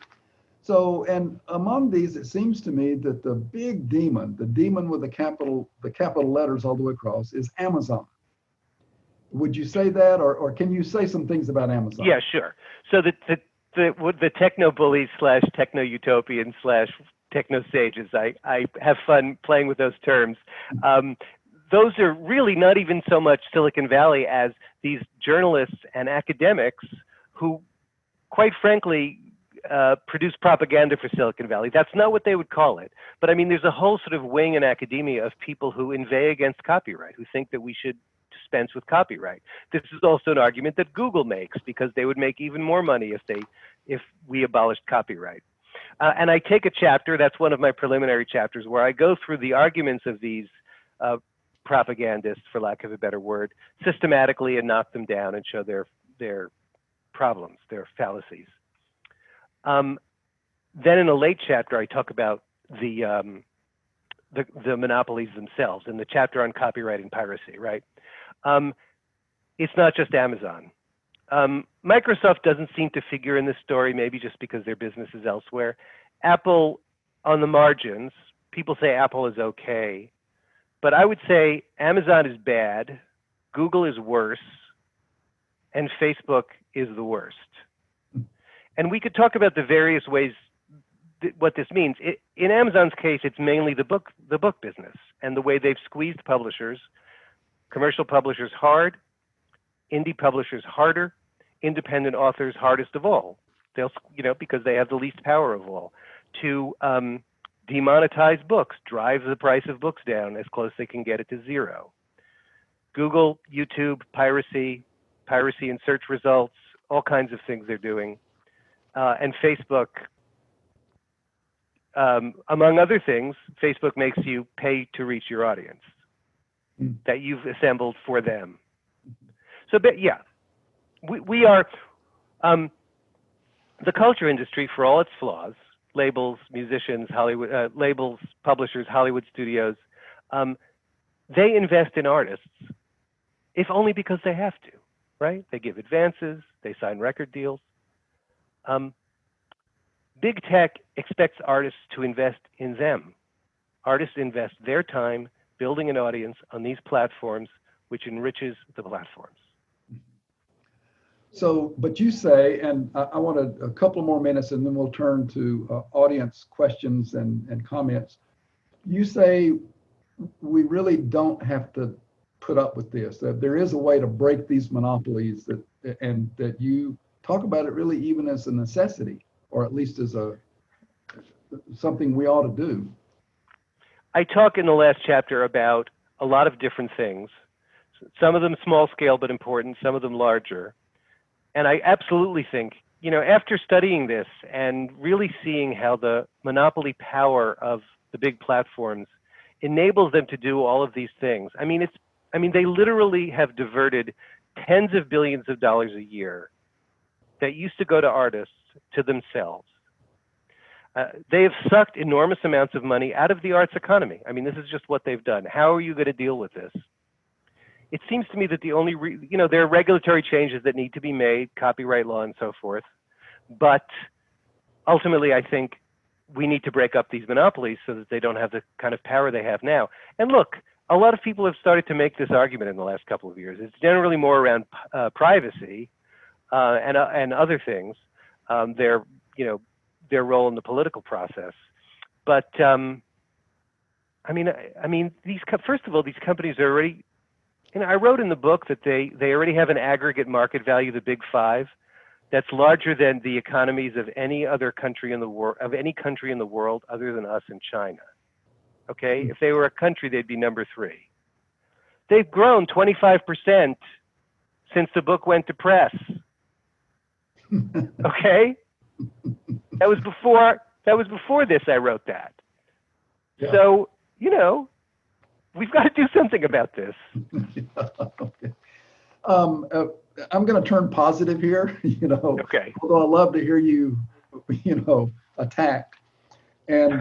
So, and among these, it seems to me that the big demon, the demon with the capital letters all the way across, is Amazon. Would you say that, or can you say some things about Amazon? Yeah, sure. So the techno bullies / techno utopians / techno sages, I have fun playing with those terms. Those are really not even so much Silicon Valley as these journalists and academics who, quite frankly, produce propaganda for Silicon Valley. That's not what they would call it. But I mean, there's a whole sort of wing in academia of people who inveigh against copyright, who think that we should dispense with copyright. This is also an argument that Google makes, because they would make even more money if we abolished copyright. And I take a chapter, that's one of my preliminary chapters, where I go through the arguments of these propagandists, for lack of a better word, systematically, and knock them down and show their problems, their fallacies. Then in a late chapter, I talk about the monopolies themselves, in the chapter on copyright and piracy, right? It's not just Amazon. Microsoft doesn't seem to figure in this story, maybe just because their business is elsewhere. Apple, on the margins, people say Apple is okay, but I would say Amazon is bad, Google is worse, and Facebook is the worst. And we could talk about the various ways what this means. In Amazon's case, it's mainly the book business and the way they've squeezed publishers, commercial publishers hard, indie publishers harder, independent authors hardest of all. They'll, because they have the least power of all, to demonetize books, drive the price of books down as close as they can get it to zero. Google, YouTube, piracy in search results, all kinds of things they're doing. And Facebook, among other things, Facebook makes you pay to reach your audience that you've assembled for them. So, but yeah, we are, the culture industry, for all its flaws, labels, musicians, Hollywood, labels, publishers, Hollywood studios, they invest in artists, if only because they have to, right? They give advances, they sign record deals. Big tech expects artists to invest in them. Artists invest their time building an audience on these platforms, which enriches the platforms. So, but you say, and I want a couple more minutes and then we'll turn to audience questions and comments. You say we really don't have to put up with this, that there is a way to break these monopolies, and that you talk about it really even as a necessity, or at least as something we ought to do. I talk in the last chapter about a lot of different things, some of them small scale but important, some of them larger. And I absolutely think, you know, after studying this and really seeing how the monopoly power of the big platforms enables them to do all of these things. I mean, they literally have diverted tens of billions of dollars a year that used to go to artists to themselves. They have sucked enormous amounts of money out of the arts economy. I mean, this is just what they've done. How are you going to deal with this? It seems to me that the only, there are regulatory changes that need to be made, copyright law and so forth. But ultimately, I think we need to break up these monopolies so that they don't have the kind of power they have now. And look, a lot of people have started to make this argument in the last couple of years. It's generally more around privacy and other things, their role in the political process. But I mean, first of all, these companies are already. I wrote in the book that they already have an aggregate market value, the big five, that's larger than the economies of any other country in the world, other than us and China. Okay, if they were a country, they'd be number 3. They've grown 25% since the book went to press. Okay, that was before this. I wrote that. Yeah. So we've got to do something about this. Okay. I'm going to turn positive here, Okay. Although I love to hear you, attacked. And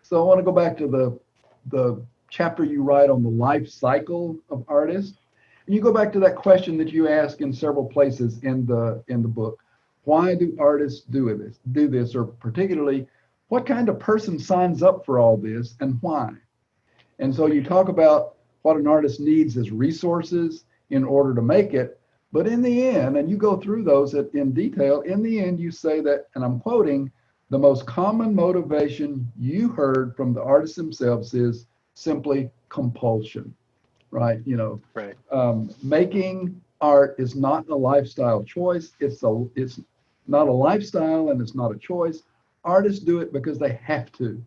so I want to go back to the chapter you write on the life cycle of artists. And you go back to that question that you ask in several places in the book. Why do artists do this, or particularly, what kind of person signs up for all this and why? And so you talk about what an artist needs as resources in order to make it. But in the end, and you go through those in detail, in the end, you say that, and I'm quoting, the most common motivation you heard from the artists themselves is simply compulsion, right? Right. Making art is not a lifestyle choice. It's not a lifestyle and it's not a choice. Artists do it because they have to.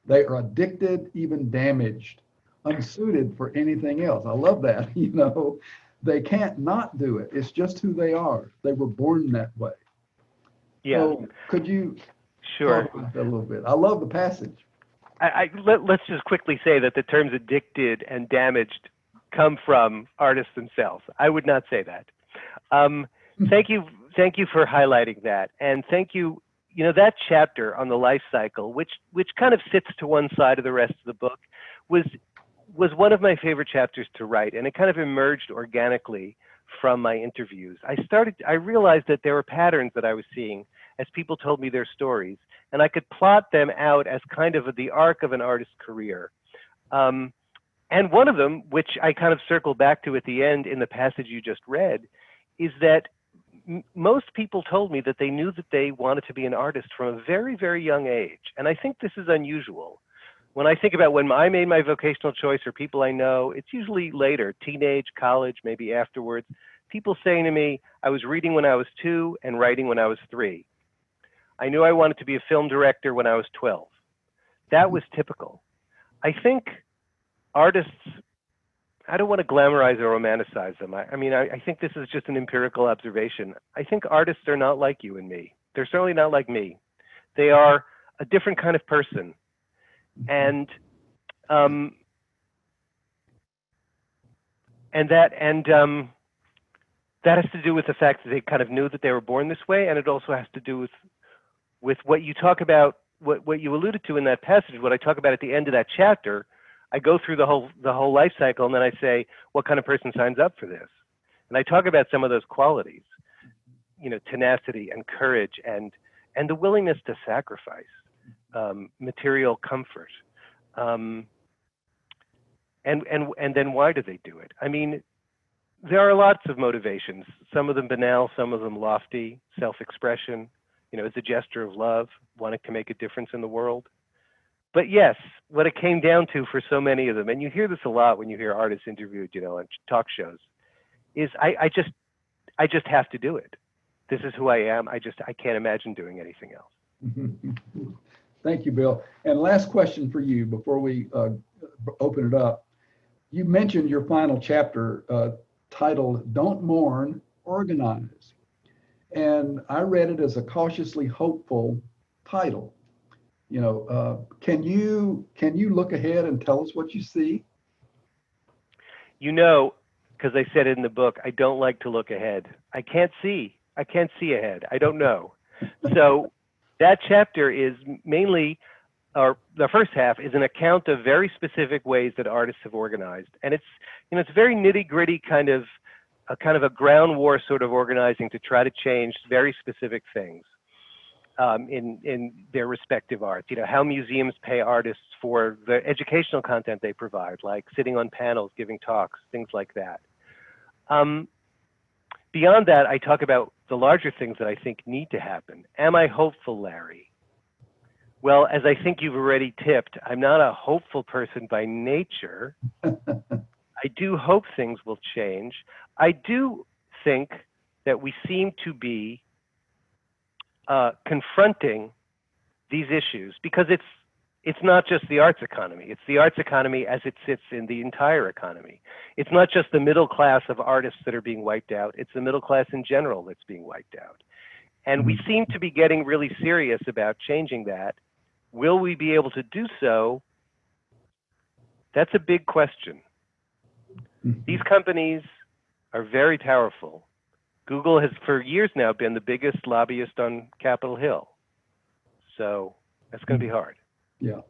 They are addicted, even damaged, unsuited for anything else. I love that. They can't not do it. It's just who they are. They were born that way. Yeah. So could you talk about that a little bit? I love the passage. Let's just quickly say that the terms addicted and damaged come from artists themselves. I would not say that. Thank you for highlighting that, and thank you. That chapter on the life cycle, which kind of sits to one side of the rest of the book, was one of my favorite chapters to write, and it kind of emerged organically from my interviews. I realized that there were patterns that I was seeing as people told me their stories, and I could plot them out as kind of the arc of an artist's career. And one of them, which I kind of circle back to at the end in the passage you just read, is that most people told me that they knew that they wanted to be an artist from a very, very young age. And I think this is unusual. When I think about when I made my vocational choice, or people I know, it's usually later, teenage, college, maybe afterwards. People saying to me, I was reading when I was 2 and writing when I was 3. I knew I wanted to be a film director when I was 12. That was typical. I think artists, I don't want to glamorize or romanticize them. I think this is just an empirical observation. I think artists are not like you and me. They're certainly not like me. They are a different kind of person. And that has to do with the fact that they kind of knew that they were born this way, and it also has to do with what you talk about, what you alluded to in that passage. What I talk about at the end of that chapter, I go through the whole life cycle, and then I say, what kind of person signs up for this? And I talk about some of those qualities, you know, tenacity and courage and the willingness to sacrifice, material comfort, and then why do they do it? I mean, there are lots of motivations, some of them banal, some of them lofty, self-expression, you know, as a gesture of love, wanting to make a difference in the world. But yes, what it came down to for so many of them, and you hear this a lot when you hear artists interviewed, you know, on talk shows, is I just have to do it. This is who I am. I can't imagine doing anything else. Thank you, Bill. And last question for you before we open it up. You mentioned your final chapter titled "Don't Mourn, Organize." And I read it as a cautiously hopeful title. You know, can you look ahead and tell us what you see? You know, because I said it in the book, I don't like to look ahead. I can't see ahead. I don't know. So that chapter is mainly, or the first half is an account of very specific ways that artists have organized. And it's, you know, it's very nitty gritty kind of a ground war sort of organizing to try to change very specific things in their respective arts. You know, how museums pay artists for the educational content they provide, like sitting on panels, giving talks, things like that. Beyond that, I talk about the larger things that I think need to happen. Am I hopeful, Larry? Well, as I think you've already tipped, I'm not a hopeful person by nature. I do hope things will change. I do think that we seem to be confronting these issues because it's not just the arts economy. It's the arts economy as it sits in the entire economy. It's not just the middle class of artists that are being wiped out. It's the middle class in general that's being wiped out. And we seem to be getting really serious about changing that. Will we be able to do so? That's a big question. These companies are very powerful. Google has for years now been the biggest lobbyist on Capitol Hill. So that's going to be hard. Yeah.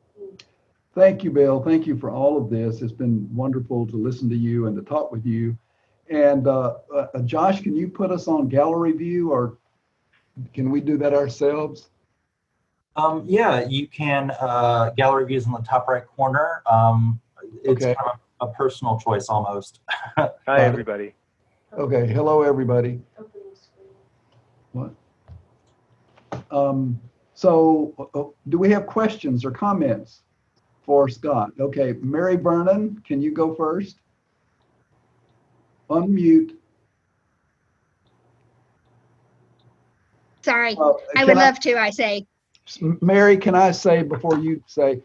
Thank you, Bill. Thank you for all of this. It's been wonderful to listen to you and to talk with you. And Josh, can you put us on gallery view, or can we do that ourselves? Yeah, you can. Gallery view is in the top right corner. It's Okay. kind of a personal choice almost. Hi, everybody. Okay. Hello, everybody. What? So do we have questions or comments for Scott? Okay, Mary Vernon, can you go first? Unmute. Sorry, I would love to, I say. Mary, can I say before you say,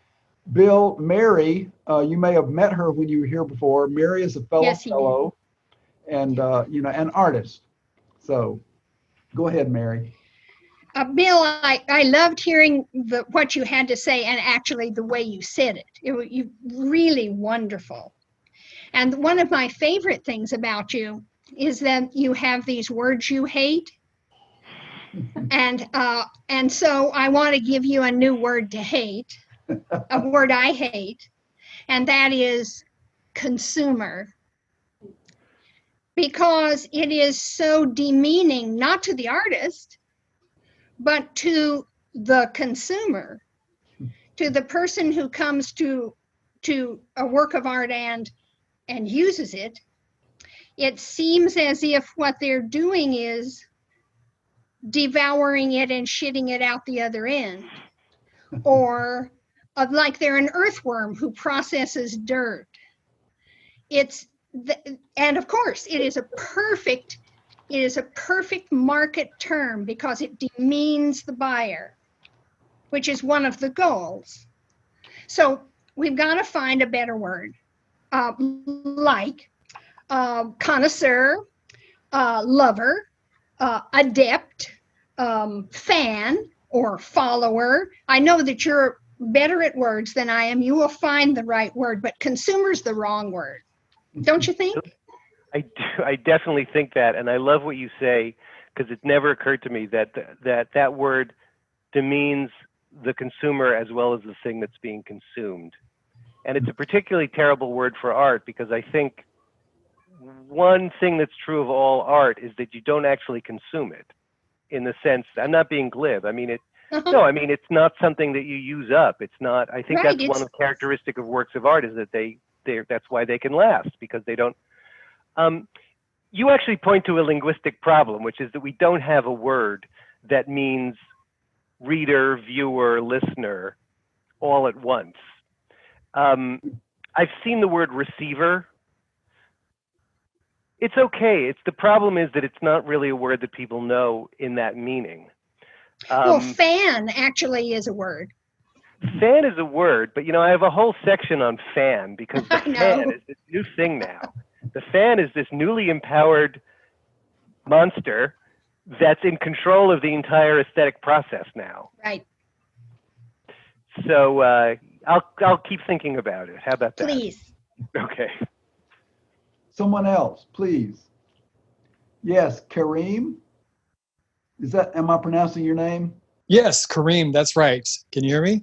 Bill, Mary, you may have met her when you were here before. Mary is a fellow and you know, an artist. So go ahead, Mary. Bill, I loved hearing what you had to say and actually the way you said it. You really wonderful. And one of my favorite things about you is that you have these words you hate. And so I want to give you a new word to hate, a word I hate, and that is consumer. Because it is so demeaning, not to the artist, but to the consumer, to the person who comes to a work of art and uses it. It seems as if what they're doing is devouring it and shitting it out the other end, or like they're an earthworm who processes dirt. And of course, it is a perfect market term because it demeans the buyer, which is one of the goals. So we've got to find a better word, like connoisseur, lover, adept, fan, or follower. I know that you're better at words than I am. You will find the right word, but consumer's the wrong word. Don't you think? I do. I definitely think that, and I love what you say, because it never occurred to me that that word demeans the consumer as well as the thing that's being consumed. And it's a particularly terrible word for art, because I think one thing that's true of all art is that you don't actually consume it, in the sense, I'm not being glib. I mean, no, I mean, it's not something that you use up. It's not, I think Right, that's one of the characteristic of works of art, is that that's why they can last, because they don't, you actually point to a linguistic problem, which is that we don't have a word that means reader, viewer, listener all at once. I've seen the word receiver. It's okay. The problem is that it's not really a word that people know in that meaning. Well, fan actually is a word. Fan is a word, but I have a whole section on fan, because the I know. fan is this new thing now. The fan is this newly empowered monster that's in control of the entire aesthetic process now. Right. So I'll keep thinking about it. How about that? Please. Okay. Someone else, please. Yes, Kareem. Am I pronouncing your name? Yes, Kareem, that's right. Can you hear me?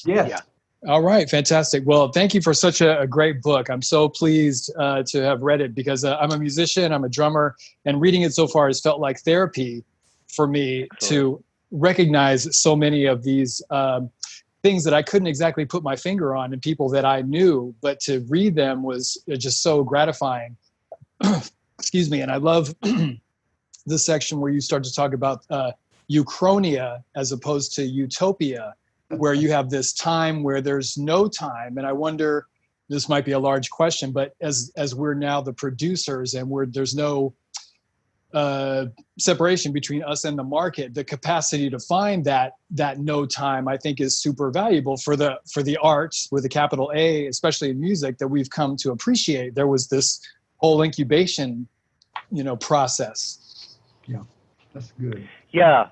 Yes. Yeah. All right, fantastic. Well, thank you for such a great book. I'm so pleased to have read it, because I'm a musician, I'm a drummer, and reading it so far has felt like therapy for me. Excellent. To recognize so many of these things that I couldn't exactly put my finger on, and people that I knew, but to read them was just so gratifying. Excuse me. And I love the section where you start to talk about Uchronia as opposed to utopia, where you have this time where there's no time. And I wonder, this might be a large question, but as we're now the producers, and there's no separation between us and the market, the capacity to find that no time, I think, is super valuable for the arts with a capital A, especially in music, that we've come to appreciate. There was this whole incubation, process. Yeah, that's good. Yeah.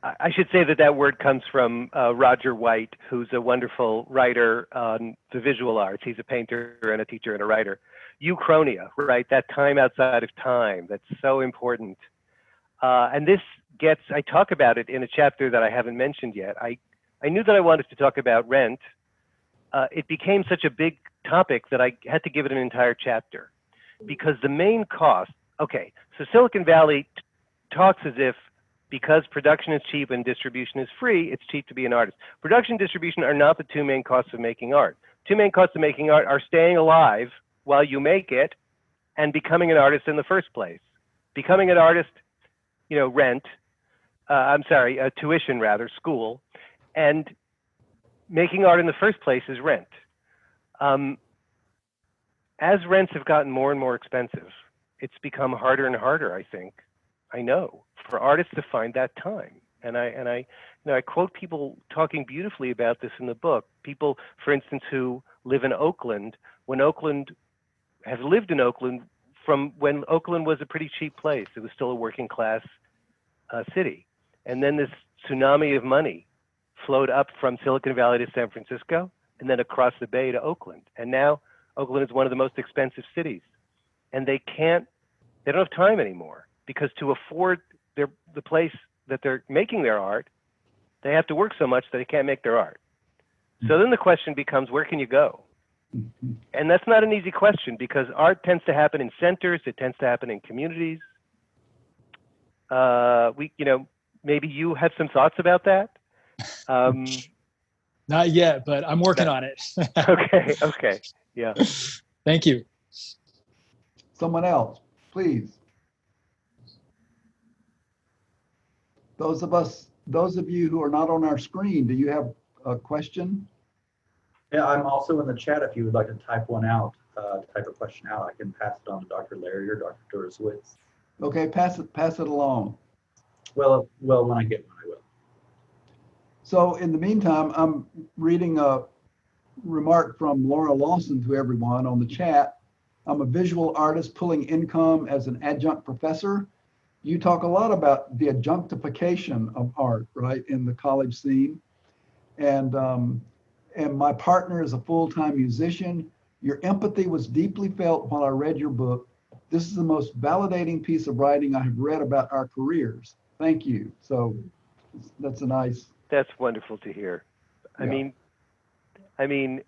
I should say that word comes from Roger White, who's a wonderful writer on the visual arts. He's a painter and a teacher and a writer. Uchronia, right? That time outside of time, that's so important. And this I talk about it in a chapter that I haven't mentioned yet. I knew that I wanted to talk about rent. It became such a big topic that I had to give it an entire chapter, because the main cost, okay, so Silicon Valley talks as if, because production is cheap and distribution is free, it's cheap to be an artist. Production and distribution are not the two main costs of making art. Two main costs of making art are staying alive while you make it, and becoming an artist in the first place. Becoming an artist, tuition rather, school, and making art in the first place is rent. As rents have gotten more and more expensive, it's become harder and harder, I think, I know, for artists to find that time. And I quote people talking beautifully about this in the book. People, for instance, who live in Oakland, have lived in Oakland from when Oakland was a pretty cheap place. It was still a working class city. And then this tsunami of money flowed up from Silicon Valley to San Francisco, and then across the bay to Oakland. And now Oakland is one of the most expensive cities. And they don't have time anymore, because to afford the place that they're making their art, they have to work so much that they can't make their art. So then the question becomes, where can you go? And that's not an easy question, because art tends to happen in centers. It tends to happen in communities. Maybe you have some thoughts about that. Not yet, but I'm working on it. Okay. Yeah. Thank you. Someone else, please. Those of you who are not on our screen, do you have a question? Yeah, I'm also in the chat. If you would like to type a question out, I can pass it on to Dr. Larry or Dr. Derisowicz. Okay, pass it along. Well, when I get one, I will. So in the meantime, I'm reading a remark from Laura Lawson to everyone on the chat. I'm a visual artist pulling income as an adjunct professor. you talk a lot about the adjunctification of art, right, in the college scene. And my partner is a full-time musician. Your empathy was deeply felt while I read your book. This is the most validating piece of writing I have read about our careers. Thank you. So that's a nice. That's wonderful to hear. Yeah. I mean,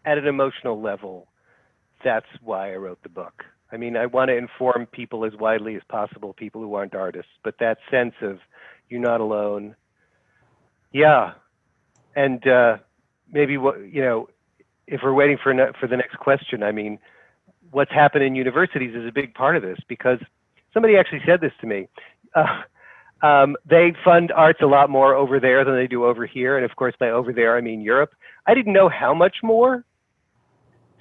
at an emotional level, that's why I wrote the book. I mean, I want to inform people as widely as possible, people who aren't artists, but that sense of you're not alone. Yeah. And maybe if we're waiting for the next question, I mean, what's happened in universities is a big part of this, because somebody actually said this to me. They fund arts a lot more over there than they do over here. And of course, by over there, I mean Europe. I didn't know how much more.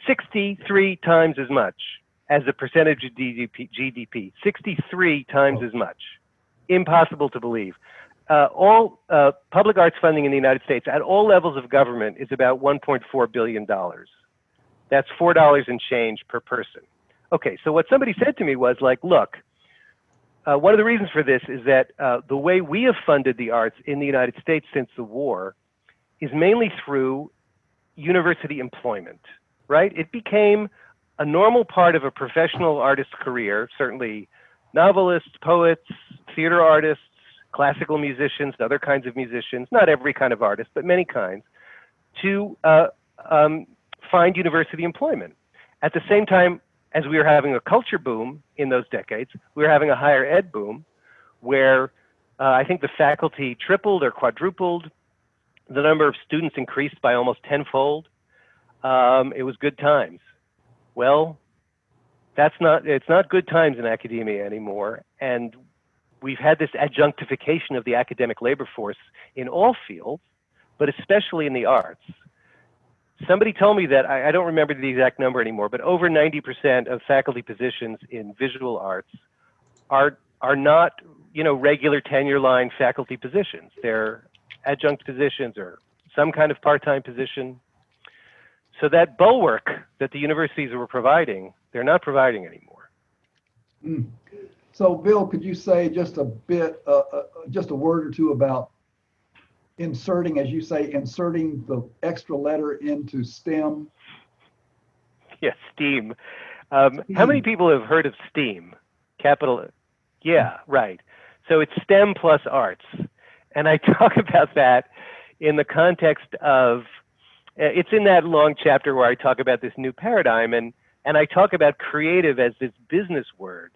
63 times as much as a percentage of GDP. 63 times as much. Impossible to believe. All public arts funding in the United States at all levels of government is about $1.4 billion. That's $4 and change per person. Okay, so what somebody said to me was like, look, one of the reasons for this is that the way we have funded the arts in the United States since the war is mainly through university employment, right? It became a normal part of a professional artist's career, certainly novelists, poets, theater artists, classical musicians, other kinds of musicians, not every kind of artist, but many kinds, to find university employment. At the same time, as we were having a culture boom in those decades, we were having a higher ed boom where I think the faculty tripled or quadrupled. The number of students increased by almost tenfold. It was good times. Well, it's not good times in academia anymore. And we've had this adjunctification of the academic labor force in all fields, but especially in the arts. Somebody told me that, I don't remember the exact number anymore, but over 90% of faculty positions in visual arts are not, regular tenure line faculty positions. They're adjunct positions or some kind of part-time position. So that bulwark that the universities were providing, they're not providing anymore. So Bill, could you say just a bit, just a word or two about inserting the extra letter into STEM? Yeah, STEAM. How many people have heard of STEAM? Capital. Yeah, right. So it's STEM plus arts. And I talk about that in the context of, it's in that long chapter where I talk about this new paradigm, and I talk about creative as this business word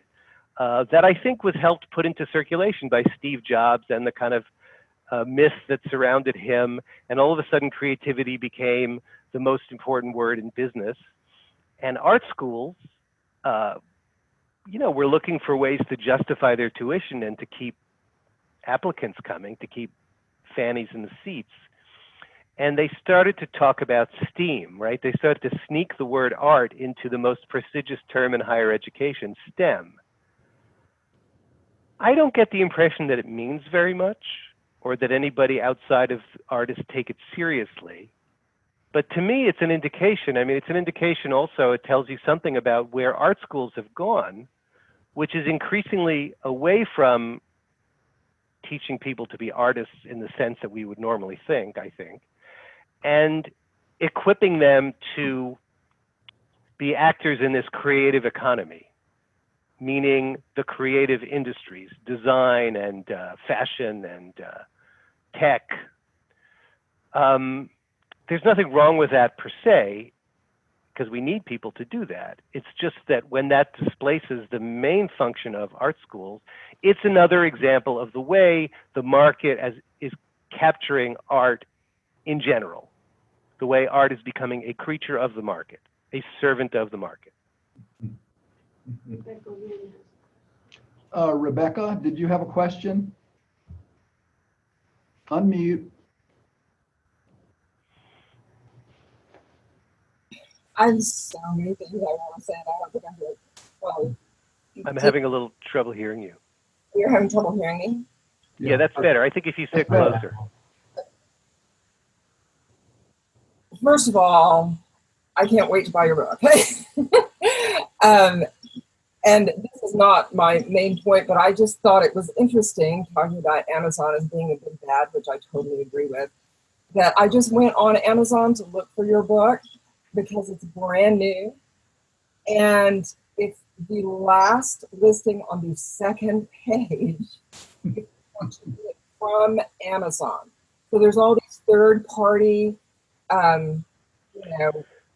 that I think was helped put into circulation by Steve Jobs and the kind of myth that surrounded him, and all of a sudden creativity became the most important word in business. And art schools, were looking for ways to justify their tuition and to keep applicants coming, to keep fannies in the seats. And they started to talk about STEAM, right? They started to sneak the word art into the most prestigious term in higher education, STEM. I don't get the impression that it means very much, or that anybody outside of artists take it seriously. But to me, it's an indication. I mean, it's an indication also, it tells you something about where art schools have gone, which is increasingly away from teaching people to be artists in the sense that we would normally think, I think, and equipping them to be actors in this creative economy, meaning the creative industries, design and fashion and tech. There's nothing wrong with that per se, because we need people to do that. It's just that when that displaces the main function of art schools, it's another example of the way the market is capturing art in general, the way art is becoming a creature of the market, a servant of the market. Rebecca, did you have a question? Unmute. I have so many things I want to say, and I don't think I'm good. Well, I'm having a little trouble hearing you. You're having trouble hearing me? Yeah, that's better. I think if you sit closer. First of all, I can't wait to buy your book. And this is not my main point, but I just thought it was interesting talking about Amazon as being a big bad, which I totally agree with, that I just went on Amazon to look for your book because it's brand new. And it's the last listing on the second page if you want to do it from Amazon. So there's all these third-party,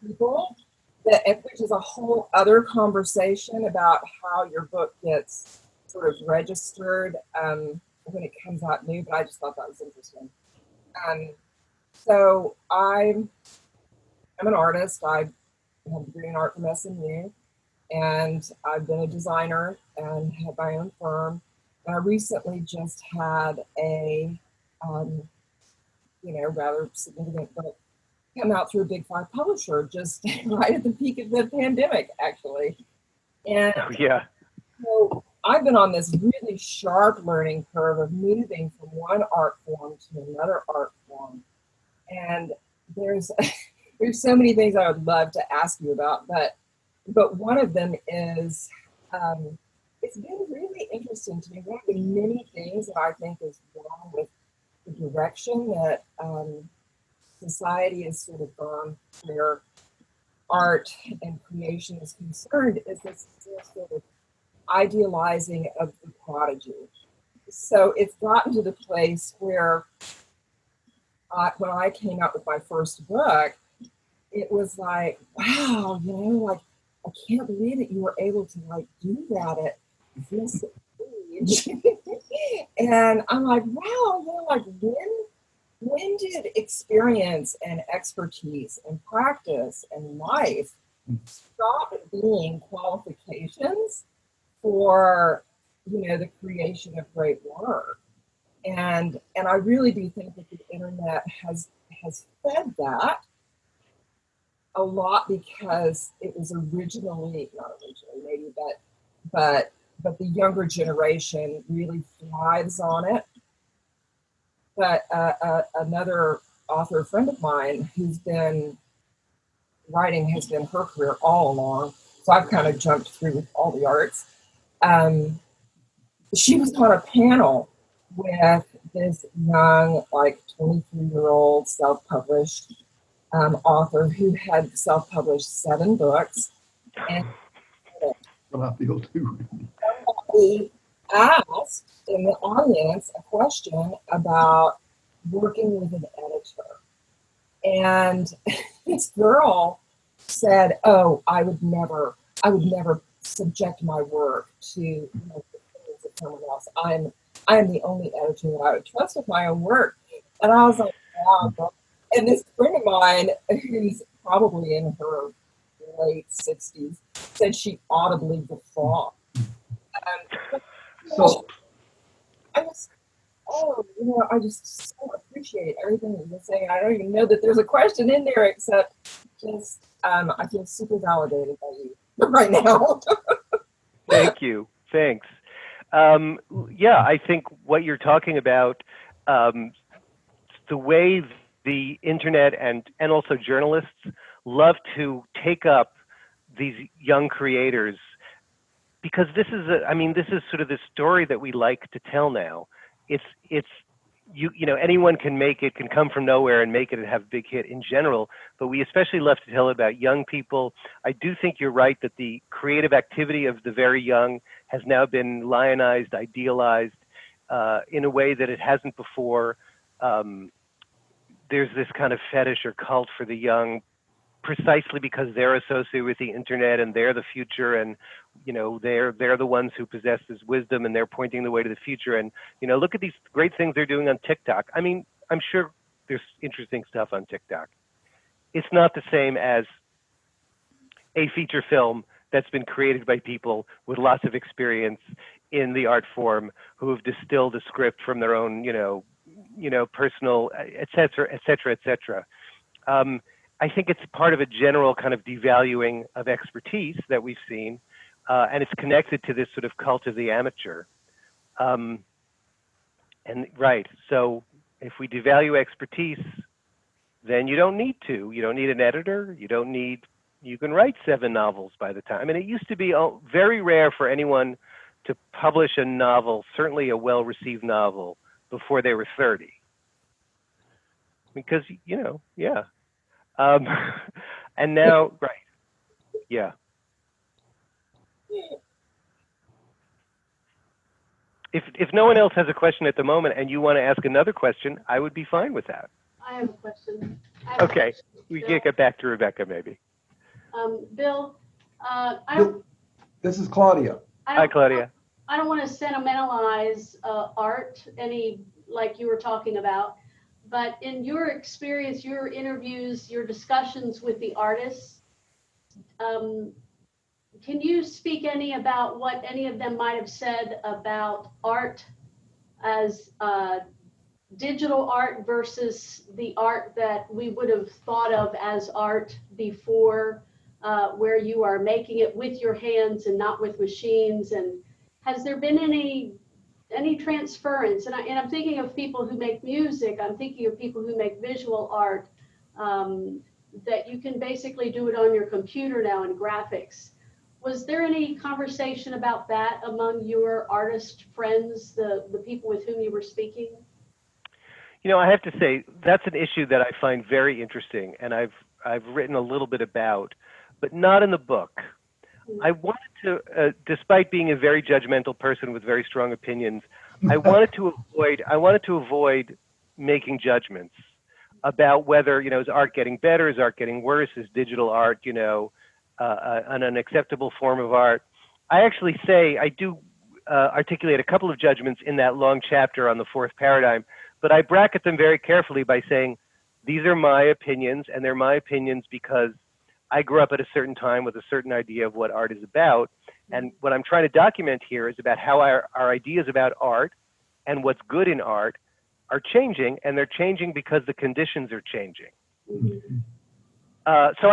people, which is a whole other conversation about how your book gets sort of registered when it comes out new. But I just thought that was interesting. So I'm an artist. I have a degree in art from SMU, and I've been a designer and have my own firm. And I recently just had a, rather significant book come out through a Big Five publisher just right at the peak of the pandemic, actually. And so I've been on this really sharp learning curve of moving from one art form to another art form. And there's so many things I would love to ask you about, but one of them is it's been really interesting to me. One of the many things that I think is wrong with the direction that society has sort of gone where art and creation is concerned is this sort of idealizing of the prodigy. So it's gotten to the place where when I came out with my first book, it was like, wow, I can't believe that you were able to do that at this age. And I'm like, wow, when did experience and expertise and practice and life stop being qualifications for, the creation of great work? And I really do think that the internet has fed that a lot, because it was not originally maybe, but the younger generation really thrives on it. But another author friend of mine who's been writing has been her career all along, so I've kind of jumped through with all the arts. She was on a panel with this young, 23-year-old self-published author who had self-published 7 books. And Well, I feel too. somebody asked in the audience a question about working with an editor. And this girl said, "Oh, I would never subject my work to the opinions of someone else. I am the only editor that I would trust with my own work." And I was like, wow, girl. And this friend of mine, who's probably in her late 60s, said she audibly guffawed. So I just so appreciate everything that you're saying. I don't even know that there's a question in there, except just I feel super validated by you right now. Thank you. Thanks. I think what you're talking about, the way the internet and also journalists love to take up these young creators, because this is sort of the story that we like to tell now. It's anyone can make it, can come from nowhere and make it and have a big hit in general, but we especially love to tell it about young people. I do think you're right that the creative activity of the very young has now been lionized, idealized in a way that it hasn't before. There's this kind of fetish or cult for the young, precisely because they're associated with the internet and they're the future, and they're the ones who possess this wisdom and they're pointing the way to the future. And look at these great things they're doing on TikTok. I mean, I'm sure there's interesting stuff on TikTok. It's not the same as a feature film that's been created by people with lots of experience in the art form, who have distilled a script from their own, personal, et cetera, et cetera, et cetera. I think it's part of a general kind of devaluing of expertise that we've seen, and it's connected to this sort of cult of the amateur. So if we devalue expertise, then you don't need an editor, you don't need you can write 7 novels by the time. I mean, it used to be very rare for anyone to publish a novel, certainly a well-received novel, before they were 30. Because, you know, yeah. And now, right, yeah. If no one else has a question at the moment and you want to ask another question, I would be fine with that. I have a question. Okay, we can get back to Rebecca maybe. Bill, I don't. This is Claudia. Hi, Claudia. I don't want to sentimentalize art any like you were talking about, but in your experience, your interviews, your discussions with the artists, can you speak any about what any of them might have said about art as digital art versus the art that we would have thought of as art before, where you are making it with your hands and not with machines? And has there been any transference? And I'm thinking of people who make music. I'm thinking of people who make visual art, that you can basically do it on your computer now in graphics. Was there any conversation about that among your artist friends, the people with whom you were speaking? You know, I have to say, that's an issue that I find very interesting, and I've written a little bit about, but not in the book. I wanted to, despite being a very judgmental person with very strong opinions, I wanted to avoid making judgments about whether, you know, is art getting better, is art getting worse, is digital art, you know, an unacceptable form of art. I actually say, I do articulate a couple of judgments in that long chapter on the 4th paradigm, but I bracket them very carefully by saying, these are my opinions, and they're my opinions because I grew up at a certain time with a certain idea of what art is about. And what I'm trying to document here is about how our ideas about art and what's good in art are changing, and they're changing because the conditions are changing. Mm-hmm. So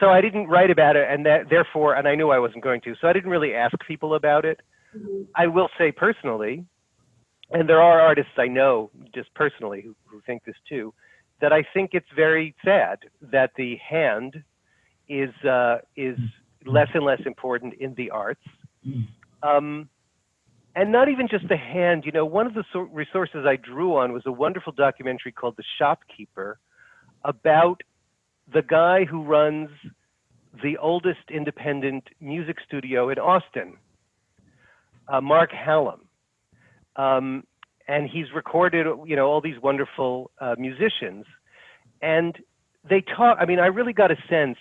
I didn't write about it, and therefore, and I knew I wasn't going to, so I didn't really ask people about it. Mm-hmm. I will say personally, and there are artists I know just personally who think this too, that I think it's very sad that the hand is less and less important in the arts. And not even just the hand, you know, one of the resources I drew on was a wonderful documentary called The Shopkeeper about the guy who runs the oldest independent music studio in Austin, Mark Hallam. And he's recorded, you know, all these wonderful musicians. And they talk, I mean, I really got a sense,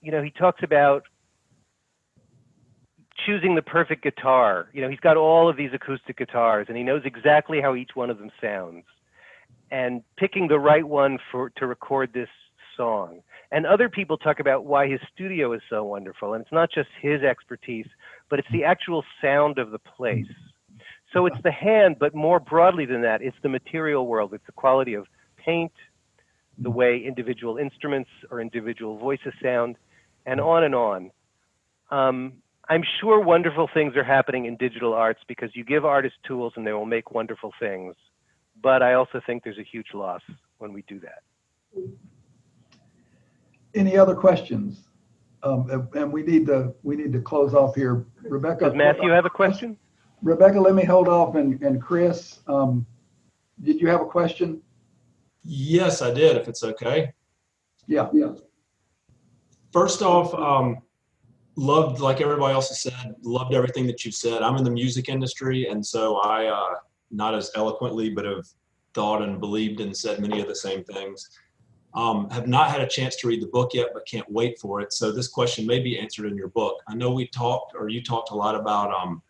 you know, he talks about choosing the perfect guitar. You know, he's got all of these acoustic guitars and he knows exactly how each one of them sounds, and picking the right one to record this song. And other people talk about why his studio is so wonderful. And it's not just his expertise, but it's the actual sound of the place. So it's the hand, but more broadly than that, it's the material world. It's the quality of paint, the way individual instruments or individual voices sound, and on and on. I'm sure wonderful things are happening in digital arts because you give artists tools and they will make wonderful things. But I also think there's a huge loss when we do that. Any other questions? And we need to close off here. Rebecca. Does Matthew have a question? Rebecca, let me hold off, and Chris, did you have a question? Yes, I did, if it's okay. Yeah. First off, loved, like everybody else has said, loved everything that you've said. I'm in the music industry, and so I, not as eloquently, but have thought and believed and said many of the same things. Have not had a chance to read the book yet, but can't wait for it. So this question may be answered in your book. I know you talked a lot about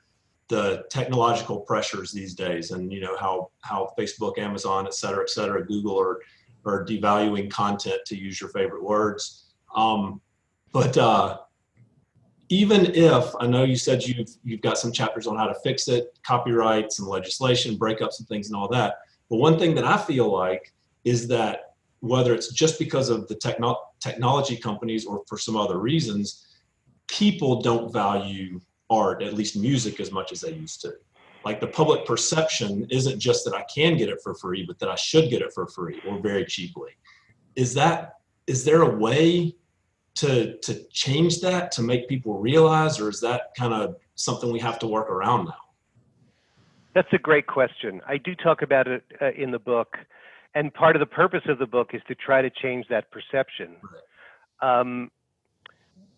the technological pressures these days, and you know how Facebook, Amazon, et cetera, Google are devaluing content, to use your favorite words. But even if, I know you said you've got some chapters on how to fix it, copyright, some legislation, breakups and things and all that. But one thing that I feel like is that whether it's just because of the technology companies or for some other reasons, people don't value art, at least music, as much as they used to. Like the public perception isn't just that I can get it for free, but that I should get it for free or very cheaply. Is there a way to change that, to make people realize, or is that kind of something we have to work around now? That's a great question. I do talk about it in the book, and part of the purpose of the book is to try to change that perception. Right.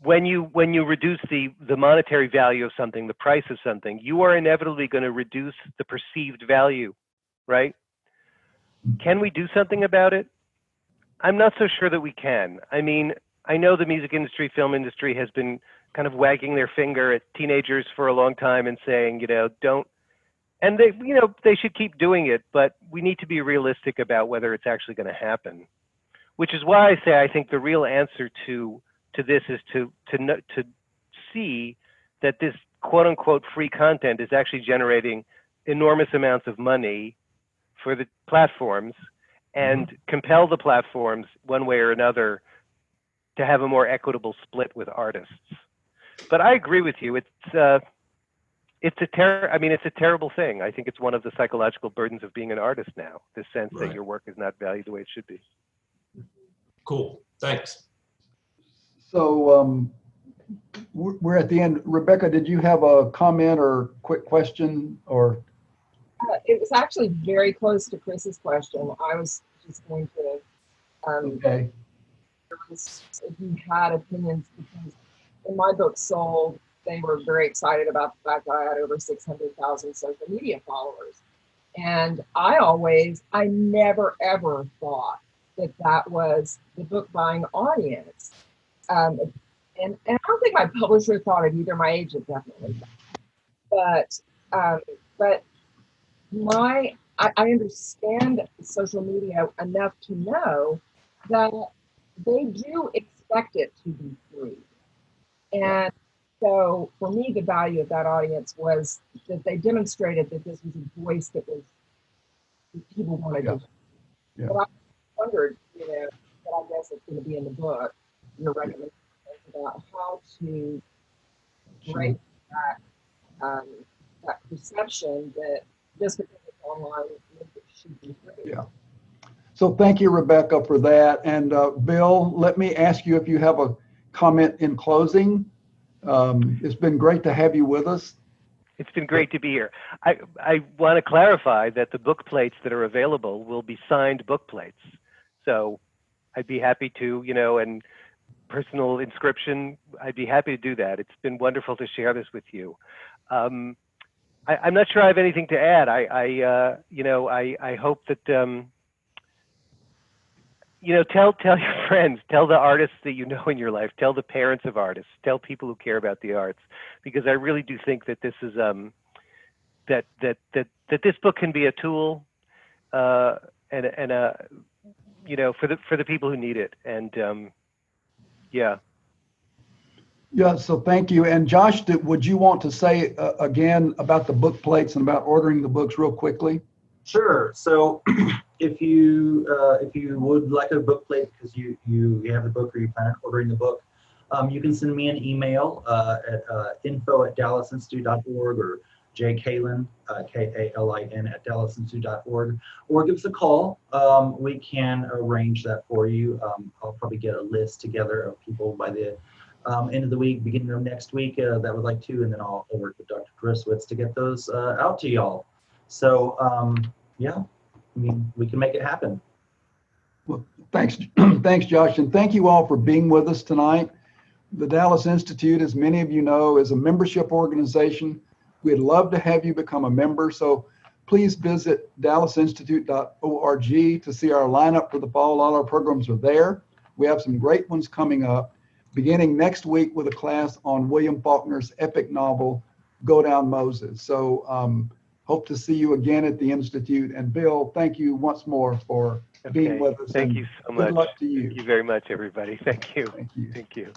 When you reduce the monetary value of something, the price of something, you are inevitably going to reduce the perceived value, right? Can we do something about it? I'm not so sure that we can. I mean, I know the music industry, film industry has been kind of wagging their finger at teenagers for a long time and saying, you know, don't, and they, you know, they should keep doing it, but we need to be realistic about whether it's actually going to happen. Which is why I say I think the real answer to this is to see that this quote unquote free content is actually generating enormous amounts of money for the platforms, and compel the platforms one way or another to have a more equitable split with artists. But I agree with you. It's a terrible thing. I think it's one of the psychological burdens of being an artist now, this sense that your work is not valued the way it should be. Cool, thanks. So we're at the end. Rebecca, did you have a comment or quick question or? It was actually very close to Chris's question. I was just going to, Okay. if you had opinions, because when my book sold, they were very excited about the fact that I had over 600,000 social media followers. And I never ever thought that was the book buying audience. And I don't think my publisher thought it either. My agent definitely thought. But I understand social media enough to know that they do expect it to be free. And so for me, the value of that audience was that they demonstrated that this was a voice that people wanted to. Yeah. But I wondered, you know, but I guess it's going to be in the book, your recommendations about how to break that perception that just because it's online, it should be free. Yeah. So thank you, Rebecca, for that. And Bill, let me ask you if you have a comment in closing. It's been great to have you with us. It's been great to be here. I want to clarify that the book plates that are available will be signed book plates. So I'd be happy to, you know, and personal inscription, I'd be happy to do that. It's been wonderful to share this with you. I'm not sure I have anything to add. I hope that, you know, tell your friends, tell the artists that you know in your life, tell the parents of artists, tell people who care about the arts, because I really do think that this is that this book can be a tool and a, you know, for the people who need it. And yeah. Yeah, so thank you. And Josh, would you want to say again about the book plates and about ordering the books real quickly? Sure. So if you would like a book plate because you have the book or you plan on ordering the book, you can send me an email at info@dallasinstitute.org or jkalin, Kalin @dallasinstitute.org, or give us a call. We can arrange that for you. I'll probably get a list together of people by the end of the week, beginning of next week that would like to, and then I'll work with Dr. Derisowitz to get those out to y'all. So yeah, I mean, we can make it happen. Well, thanks, Josh, and thank you all for being with us tonight. The Dallas Institute, as many of you know, is a membership organization. We'd love to have you become a member, so please visit dallasinstitute.org to see our lineup for the fall. All our programs are there. We have some great ones coming up, beginning next week with a class on William Faulkner's epic novel, Go Down Moses. So hope to see you again at the Institute. And Bill, thank you once more for being with us. Thank you so much. Good luck to you. Thank you very much, everybody. Thank you. Thank you. Thank you.